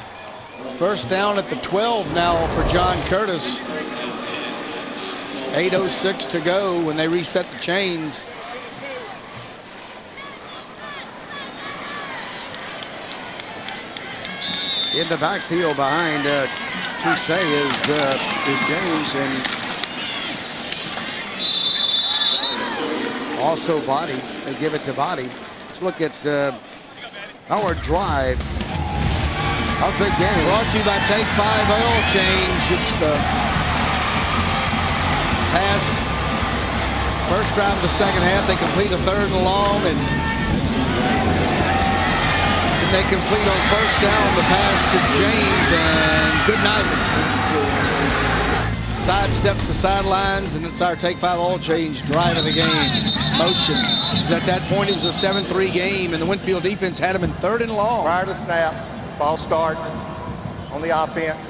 first down at the 12 now for John Curtis. 8:06 to go when they reset the chains. In the backfield behind Tousse is James, and also Body. They give it to Body. Let's look at our drive of the game. Brought to you by Take 5 Oil Change. It's the pass. First drive of the second half. They complete a 3rd and long, and they complete on first down the pass to James, and good night. Sidesteps the sidelines, and it's our Take 5 Oil Change drive of the game. Motion. Because at that point, it was a 7-3 game, and the Winnfield defense had him in 3rd and long. Prior to snap, false start on the offense,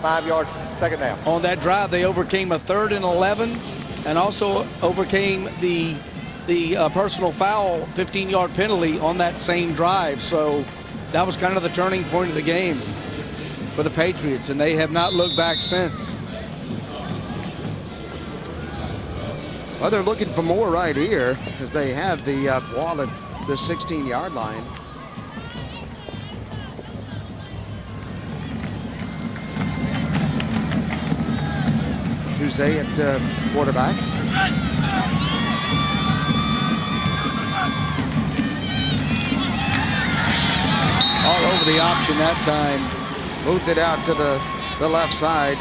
5 yards, second down. On that drive, they overcame a 3rd and 11, and also overcame the personal foul 15-yard penalty on that same drive. So that was kind of the turning point of the game for the Patriots, and they have not looked back since. Well, they're looking for more right here as they have the ball at the 16-yard line. Tousse at quarterback. All over the option that time. Moved it out to the left side.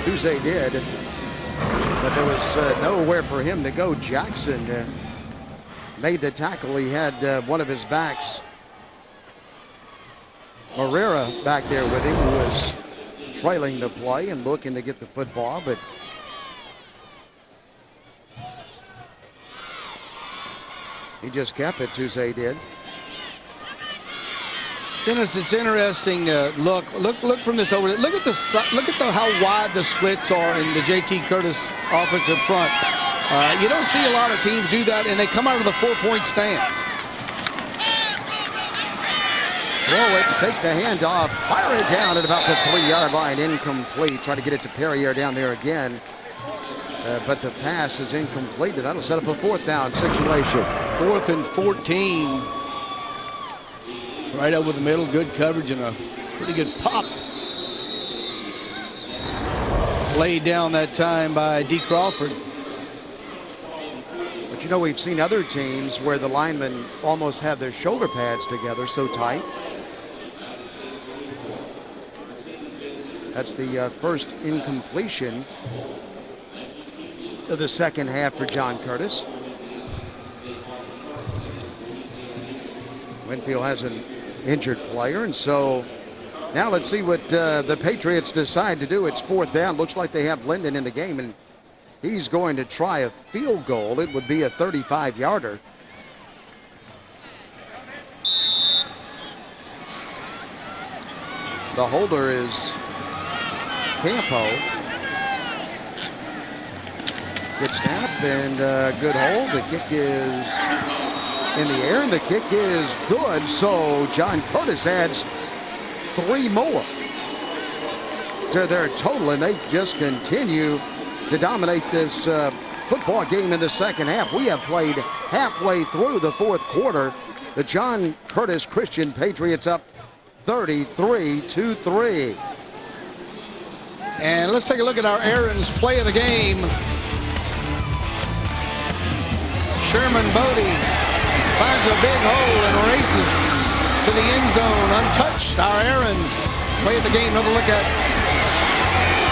Tousse did. But there was nowhere for him to go. Jackson made the tackle. He had one of his backs, Herrera, back there with him, who was trailing the play and looking to get the football, but he just kept it. Tousse did. Dennis, it's interesting to look from this over. Look at how wide the splits are in the JT Curtis offensive front. You don't see a lot of teams do that, and they come out of the 4-point stance. Throw it, take the handoff, fire it down at about the 3-yard line, incomplete. Try to get it to Perrier down there again, but the pass is incomplete. That'll set up a 4th down situation. 4th and 14. Right over the middle, good coverage and a pretty good pop. Laid down that time by D. Crawford. But you know, we've seen other teams where the linemen almost have their shoulder pads together, so tight. That's the first incompletion of the second half for John Curtis. Winnfield has an injured player, and so now let's see what the Patriots decide to do. It's 4th down. Looks like they have Linden in the game, and he's going to try a field goal. It would be a 35-yarder. The holder is Campo. Good snap and good hold. The kick is in the air, and the kick is good. So John Curtis adds 3 more to their total, and they just continue to dominate this football game in the second half. We have played halfway through the 4th quarter. The John Curtis Christian Patriots up 33-3. And let's take a look at our Aaron's play of the game. Sherman Bodie finds a big hole and races to the end zone untouched. Our Aaron's play the game. Another look at.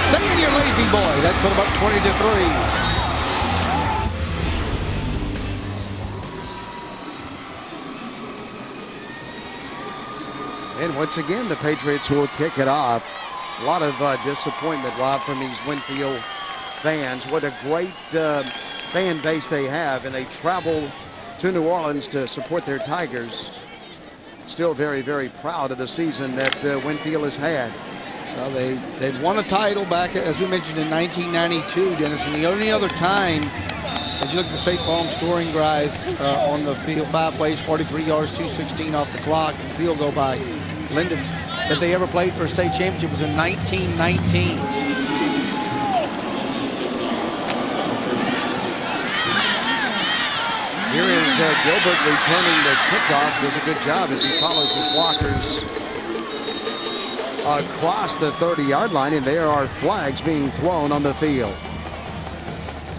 Stay in your lazy boy. That put him up 20-3. And once again, the Patriots will kick it off. A lot of disappointment, Rob, from these Winnfield fans. What a great fan base they have, and they travel to New Orleans to support their Tigers. Still very, very proud of the season that Winnfield has had. Well, they've won a title back, as we mentioned, in 1992, Dennis, and the only other time, as you look at the State Farm scoring drive on the field, 5 plays, 43 yards, 2:16 off the clock, and field goal by Linden, that they ever played for a state championship was in 1919. Here is Gilbert returning the kickoff. Does a good job as he follows his blockers across the 30-yard line, and there are flags being thrown on the field.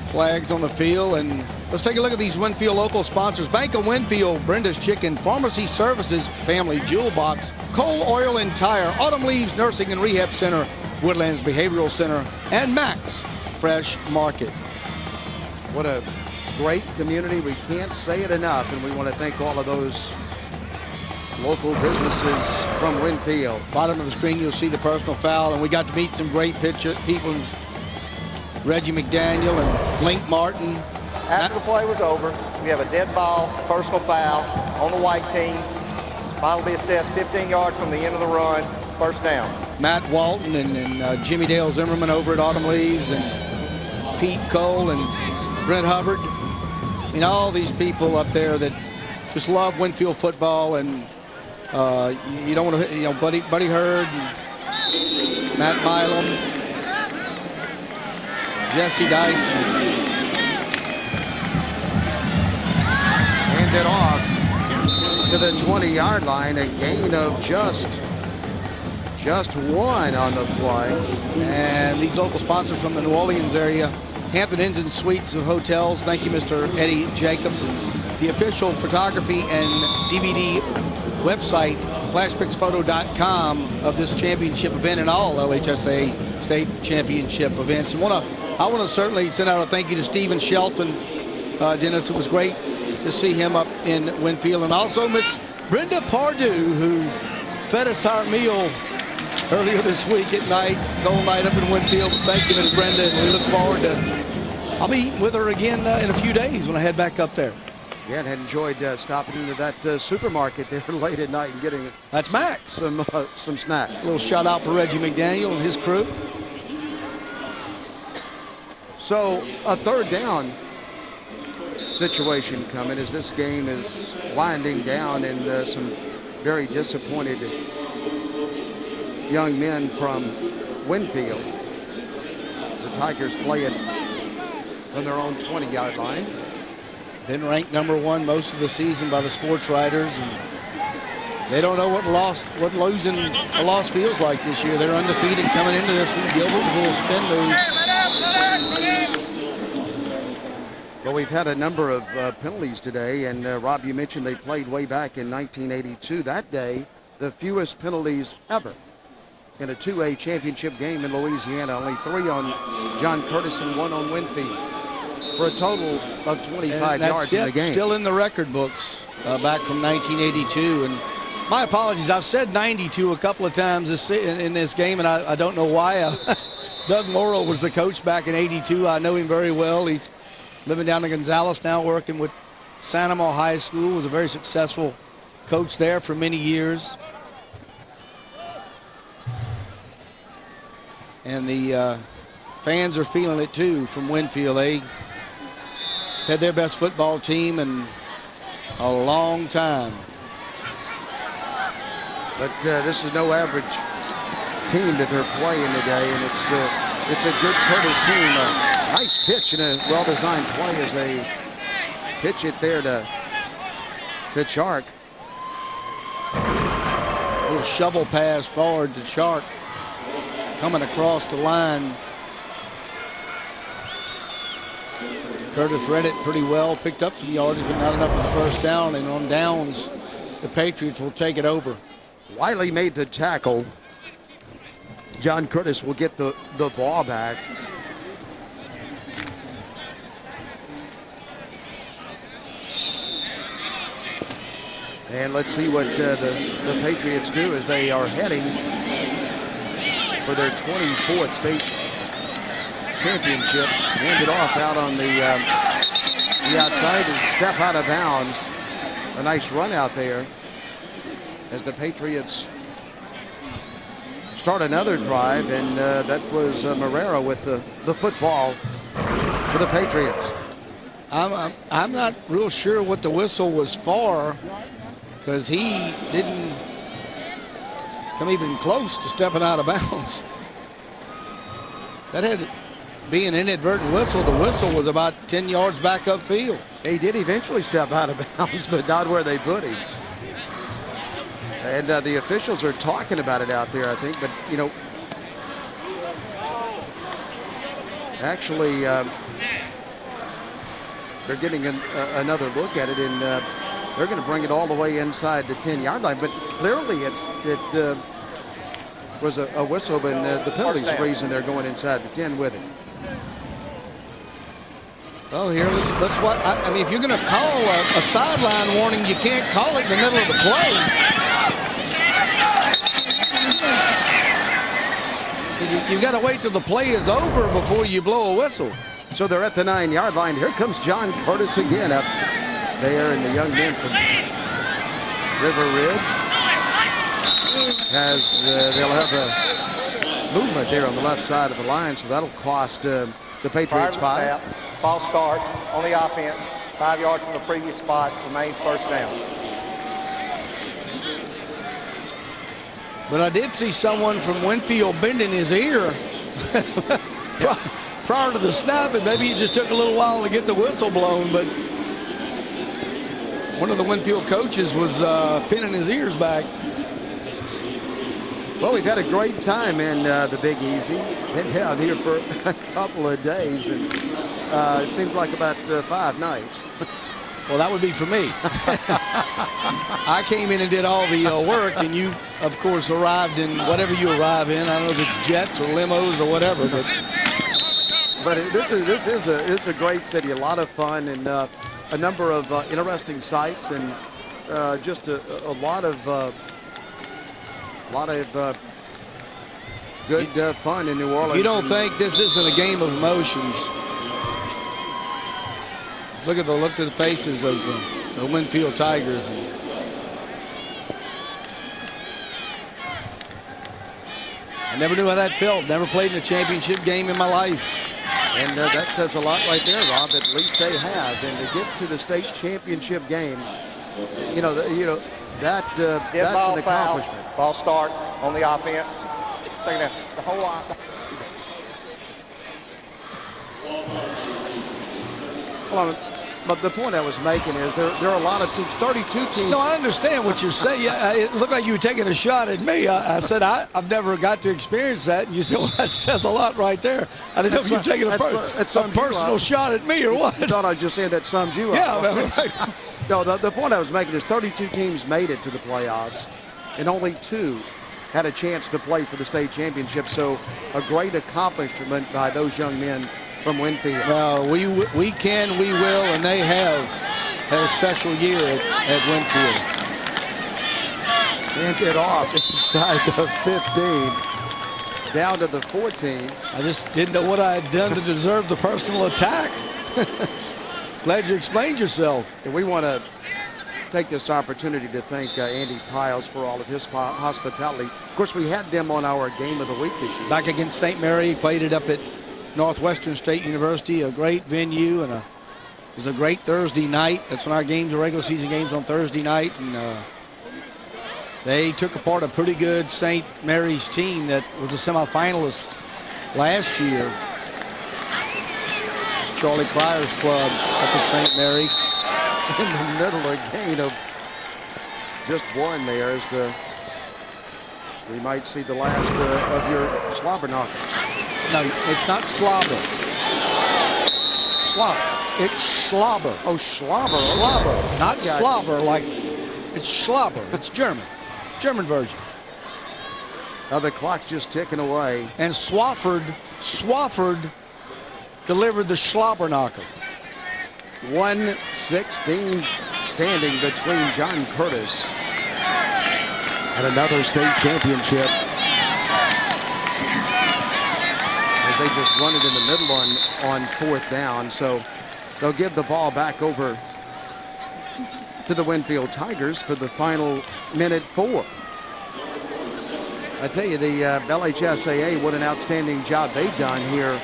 Flags on the field, and let's take a look at these Winnfield local sponsors. Bank of Winnfield, Brenda's Chicken, Pharmacy Services, Family Jewel Box, Cole Oil and Tire, Autumn Leaves Nursing and Rehab Center, Woodlands Behavioral Center, and Max Fresh Market. What a great community. We can't say it enough, and we want to thank all of those local businesses from Winnfield. Bottom of the screen, you'll see the personal foul, and we got to meet some great people. Reggie McDaniel and Link Martin. After the play was over, we have a dead ball, personal foul on the white team. Ball will be assessed 15 yards from the end of the run, first down. Matt Walton and Jimmy Dale Zimmerman over at Autumn Leaves, and Pete Cole and Brent Hubbard. You know, all these people up there that just love Winnfield football, and you don't want to, you know, Buddy Hurd, and Matt Milam, Jesse Dyson. Hand it off to the 20-yard line. A gain of just one on the play. And these local sponsors from the New Orleans area, Hampton Inns and Suites of Hotels. Thank you, Mr. Eddie Jacobs. And the official photography and DVD website, flashpixphoto.com, of this championship event and all LHSAA state championship events. And I want to certainly send out a thank you to Stephen Shelton. Dennis, it was great to see him up in Winnfield. And also Miss Brenda Pardue, who fed us our meal earlier this week at night, cold night up in Winnfield. Thank you, Miss Brenda, and we look forward to, I'll be eating with her again in a few days when I head back up there. Yeah, and had enjoyed stopping into that supermarket there late at night and getting that's Max some snacks. A little shout out for Reggie McDaniel and his crew. So a third down situation coming as this game is winding down, and some very disappointed young men from Winnfield as the Tigers play it from their own 20-yard line. Been ranked #1 most of the season by the sports writers, and they don't know what losing a loss feels like this year. They're undefeated coming into this one. Gilbert with a little spin move. Well, we've had a number of penalties today, and Rob, you mentioned they played way back in 1982. That day, the fewest penalties ever in a 2A championship game in Louisiana. Only 3 on John Curtis and 1 on Winnfield, for a total of 25 yards in the game. Still in the record books back from 1982. And my apologies, I've said 92 a couple of times in this game, and I don't know why. Doug Morrow was the coach back in '82. I know him very well. He's living down in Gonzales now, working with Sanama High School. Was a very successful coach there for many years. And the fans are feeling it too from Winnfield. They had their best football team in a long time. But this is no average team that they're playing today, and it's a good Curtis team. A nice pitch and a well-designed play as they pitch it there to Chark. A little shovel pass forward to Chark, coming across the line. Curtis read it pretty well, picked up some yards, but not enough for the first down. And on downs, the Patriots will take it over. Wiley made the tackle. John Curtis will get the ball back. And let's see what the Patriots do as they are heading for their 24th state championship. Hand it off out on the outside and step out of bounds. A nice run out there as the Patriots start another drive, and that was Marrero with the football for the Patriots. I'm not real sure what the whistle was for, because he didn't come even close to stepping out of bounds. That had to be an inadvertent whistle. The whistle was about 10 yards back upfield. He did eventually step out of bounds, but not where they put him. And the officials are talking about it out there, I think. But, you know, actually, they're getting another look at it, and they're going to bring it all the way inside the 10-yard line. But clearly it was a whistle, and the penalty's the reason they're going inside the 10 with it. Well, here, let's what I mean, if you're going to call a sideline warning, you can't call it in the middle of the play. You've got to wait till the play is over before you blow a whistle. So they're at the 9-yard line. Here comes John Curtis again up there, and the young men from River Ridge they'll have a movement there on the left side of the line, so that'll cost the Patriots 5. False start on the offense. 5 yards from the previous spot. Remains first down. But I did see someone from Winnfield bending his ear prior to the snap, and maybe it just took a little while to get the whistle blown, but one of the Winnfield coaches was pinning his ears back. Well, we've had a great time in the Big Easy. Been down here for a couple of days, and it seems like about 5 nights. Well, that would be for me. I came in and did all the work, and you, of course, arrived in whatever you arrive in. I don't know if it's jets or limos or whatever, but it's a great city, a lot of fun, and a number of interesting sights, and just a lot of good fun in New Orleans. If you don't think this isn't a game of emotions, look at the faces of the Winnfield Tigers. I never knew how that felt. Never played in a championship game in my life. And that says a lot right there, Rob. At least they have. And to get to the state championship game, that's an accomplishment. False start on the offense. Second down. The whole line. Hold on. But the point I was making is there are a lot of teams, 32 teams. No, I understand what you're saying. It looked like you were taking a shot at me. I said, I've never got to experience that. And you said, well, that says a lot right there. I didn't know if you were taking a personal shot at me or what. I thought I was just saying that sums you up. Yeah. No, the point I was making is 32 teams made it to the playoffs, and only 2 had a chance to play for the state championship. So a great accomplishment by those young men from Winnfield. Well, we can, we will, and they have had a special year at Winnfield. And get off inside the 15, down to the 14. I just didn't know what I had done to deserve the personal attack. Glad you explained yourself. And we want to take this opportunity to thank Andy Piles for all of his hospitality. Of course, we had them on our Game of the Week this year. Back against St. Mary, played it up at Northwestern State University, a great venue, and it was a great Thursday night. That's when our games, the regular season games, on Thursday night, and they took apart a pretty good St. Mary's team that was a semifinalist last year. Charlie Cryer's club up at St. Mary. In the middle of a gain of just 1 there as we might see the last of your slobber knockers. No, it's not slobber. Slobber. It's slobber. Oh, slobber. Slobber, Okay. not Got slobber like it's slobber. It's German. German version. Now the clock's just ticking away. And Swafford delivered the slobber knocker. 1:16 standing between John Curtis and another state championship. As they just run it in the middle on fourth down. So they'll give the ball back over to the Winnfield Tigers for the final minute 4. I tell you, the LHSAA, what an outstanding job they've done here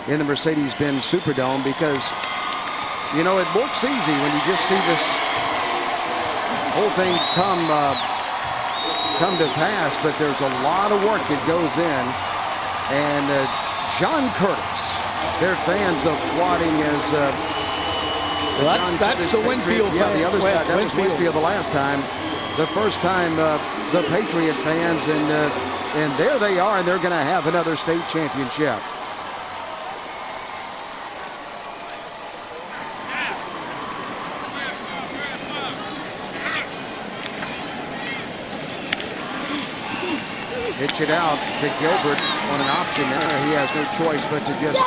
in the Mercedes-Benz Superdome, because, you know, it looks easy when you just see this whole thing come to pass, but there's a lot of work that goes in. And John Curtis, their fans applauding as that's the Winnfield fan. Yeah, the other side. That was Winnfield. Winnfield the last time. The first time the Patriot fans, and there they are, and they're going to have another state championship. Pitch it out to Gilbert on an option there. He has no choice but to just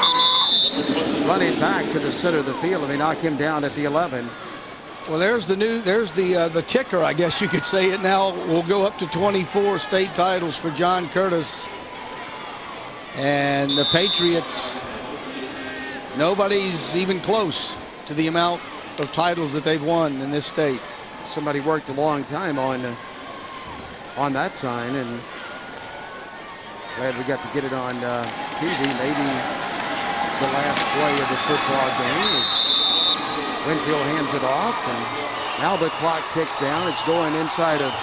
run it back to the center of the field, and they knock him down at the 11. Well, there's the ticker, I guess you could say it now. Will go up to 24 state titles for John Curtis. And the Patriots, nobody's even close to the amount of titles that they've won in this state. Somebody worked a long time on that sign, and glad we got to get it on TV. Maybe the last play of the football game is Winnfield hands it off, and now the clock ticks down. It's going inside of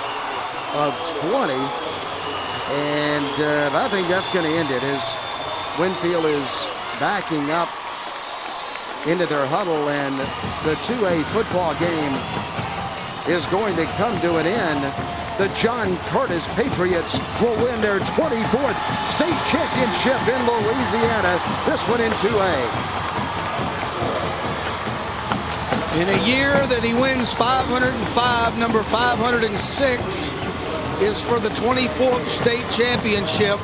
20, and I think that's going to end it as Winnfield is backing up into their huddle, and the 2A football game is going to come to an end. The John Curtis Patriots will win their 24th state championship in Louisiana, this one in 2A. In a year that he wins 505, number 506 is for the 24th state championship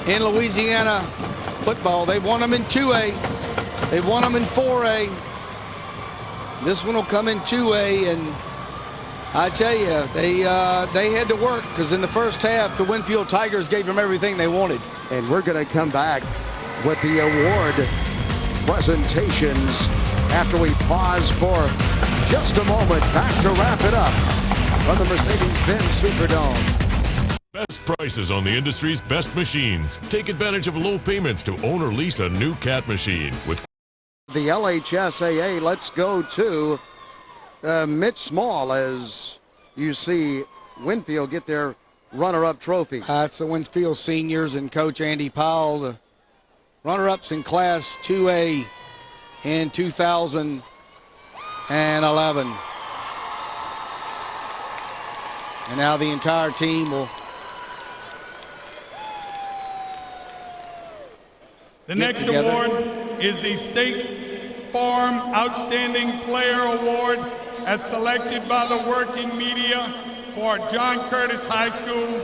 in Louisiana football. They've won them in 2A. They've won them in 4A. This one will come in 2A, and I tell you, they had to work, because in the first half, the Winnfield Tigers gave them everything they wanted. And we're going to come back with the award presentations after we pause for just a moment. Back to wrap it up from the Mercedes-Benz Superdome. Best prices on the industry's best machines. Take advantage of low payments to own or lease a new CAT machine with the LHSAA. Let's go to Mitch Small as you see Winnfield get their runner-up trophy. It's the Winnfield seniors and Coach Andy Powell, the runner-ups in Class 2A in 2011. And now the entire team will. The next award is the State Farm Outstanding Player Award as selected by the working media for John Curtis High School.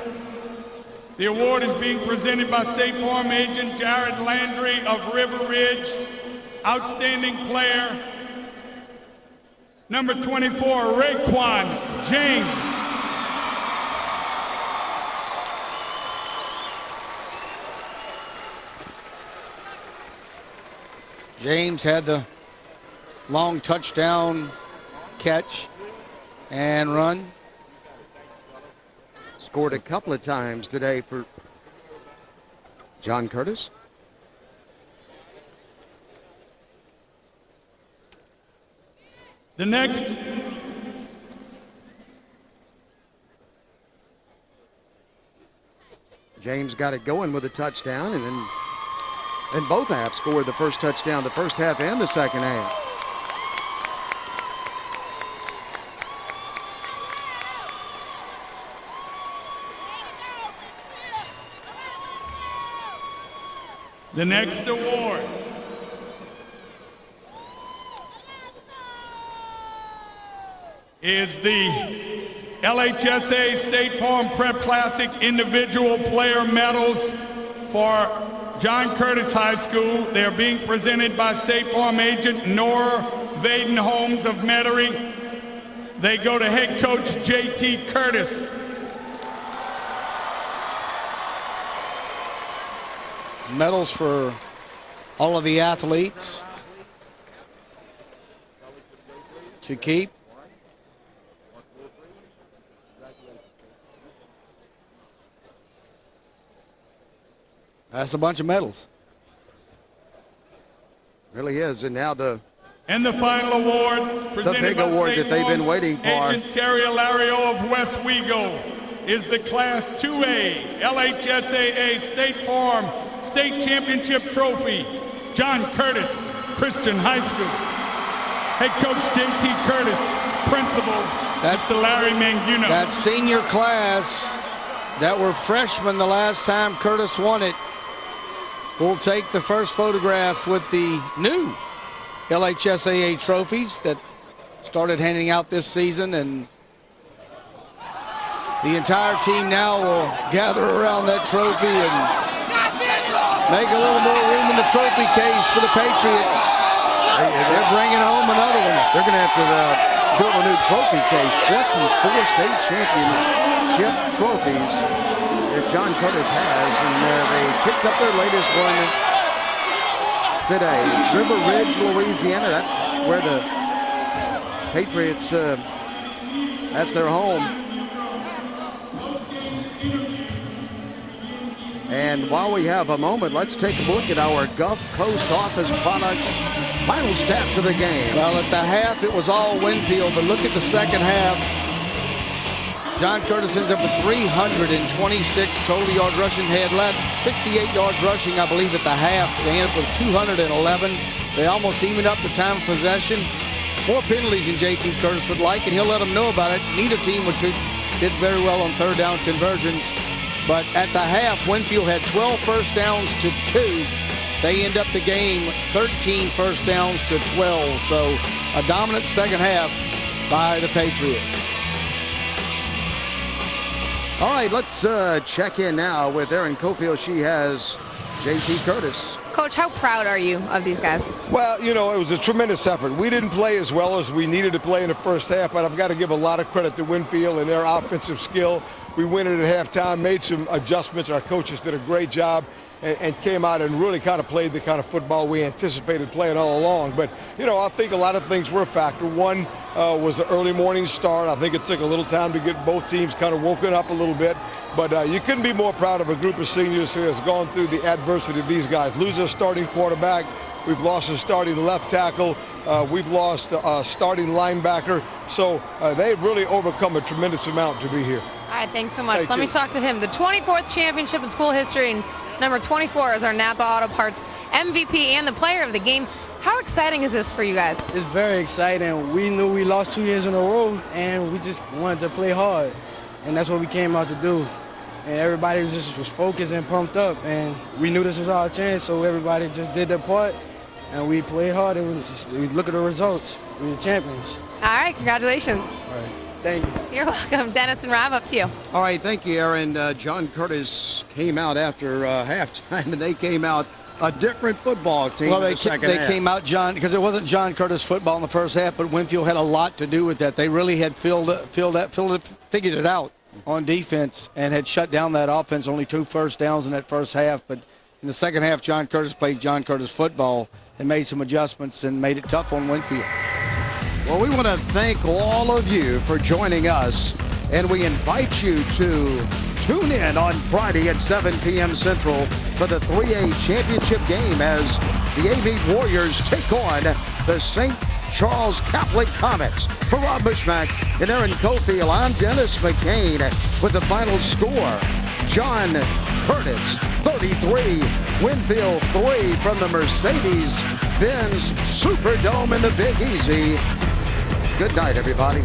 The award is being presented by State Farm agent Jared Landry of River Ridge. Outstanding player, number 24, Raekwon James. James had the long touchdown catch and run. Scored a couple of times today for John Curtis. The next James got it going with a touchdown, and then both halves scored the first touchdown, the first half and the second half. The next award is the LHSAA State Farm Prep Classic Individual Player Medals for John Curtis High School. They are being presented by State Farm agent Nora Vaden Holmes of Metairie. They go to head coach J.T. Curtis. Medals for all of the athletes to keep. That's a bunch of medals. Really is. And now the final award presented big by award State that they've been Farm waiting for. Agent Terry Alario of West Wego is the Class 2A LHSAA State Farm State Championship Trophy, John Curtis Christian High School. Head coach J.T. Curtis, principal, Mr. Larry Manguno. That senior class that were freshmen the last time Curtis won it will take the first photograph with the new LHSAA trophies that started handing out this season, and the entire team now will gather around that trophy and make a little more room in the trophy case for the Patriots. They're bringing home another one. They're going to have to build a new trophy case. 24 state championship trophies that John Curtis has, and they picked up their latest one today. River Ridge, Louisiana, that's where the Patriots, that's their home. And while we have a moment, let's take a look at our Gulf Coast Office Products final stats of the game. Well, at the half, it was all Winnfield, but look at the second half. John Curtis ends up with 326 total yards rushing. They had led 68 yards rushing, I believe, at the half. They ended up with 211. They almost evened up the time of possession. More penalties than J.T. Curtis would like, and he'll let them know about it. Neither team did very well on third down conversions. But at the half, Winnfield had 12 first downs to 2. They end up the game 13 first downs to 12. So a dominant second half by the Patriots. All right, let's check in now with Erin Cofield. She has J.T. Curtis. Coach, how proud are you of these guys? Well, you know, it was a tremendous effort. We didn't play as well as we needed to play in the first half, but I've got to give a lot of credit to Winnfield and their offensive skill. We went in at halftime, made some adjustments. Our coaches did a great job and came out and really kind of played the kind of football we anticipated playing all along. But, you know, I think a lot of things were a factor. One was the early morning start. I think it took a little time to get both teams kind of woken up a little bit. But you couldn't be more proud of a group of seniors who has gone through the adversity of these guys. Lose a starting quarterback. We've lost a starting left tackle. We've lost a starting linebacker. So they've really overcome a tremendous amount to be here. All right, thanks so much. Let me talk to him. The 24th championship in school history, and number 24 is our Napa Auto Parts MVP and the player of the game. How exciting is this for you guys? It's very exciting. We knew we lost 2 years in a row, and we just wanted to play hard, and that's what we came out to do. And everybody was focused and pumped up, and we knew this was our chance, so everybody just did their part, and we played hard, and we look at the results. We're the champions. All right, congratulations. All right, thank you. You're welcome. Dennis and Rob, up to you. All right, thank you, Aaron. John Curtis came out after halftime, and they came out a different football team in the second half. They came out, John, because it wasn't John Curtis football in the first half, but Winnfield had a lot to do with that. They really had figured it out on defense and had shut down that offense. Only 2 first downs in that first half, but in the second half, John Curtis played John Curtis football and made some adjustments and made it tough on Winnfield. Well, we want to thank all of you for joining us, and we invite you to tune in on Friday at 7 p.m. Central for the 3A championship game as the A-Meet Warriors take on the St. Charles Catholic Comets. For Rob Bushmack and Erin Cofield, I'm Dennis McCain with the final score. John Curtis, 33, Winnfield 3 from the Mercedes-Benz Superdome in the Big Easy. Good night, everybody.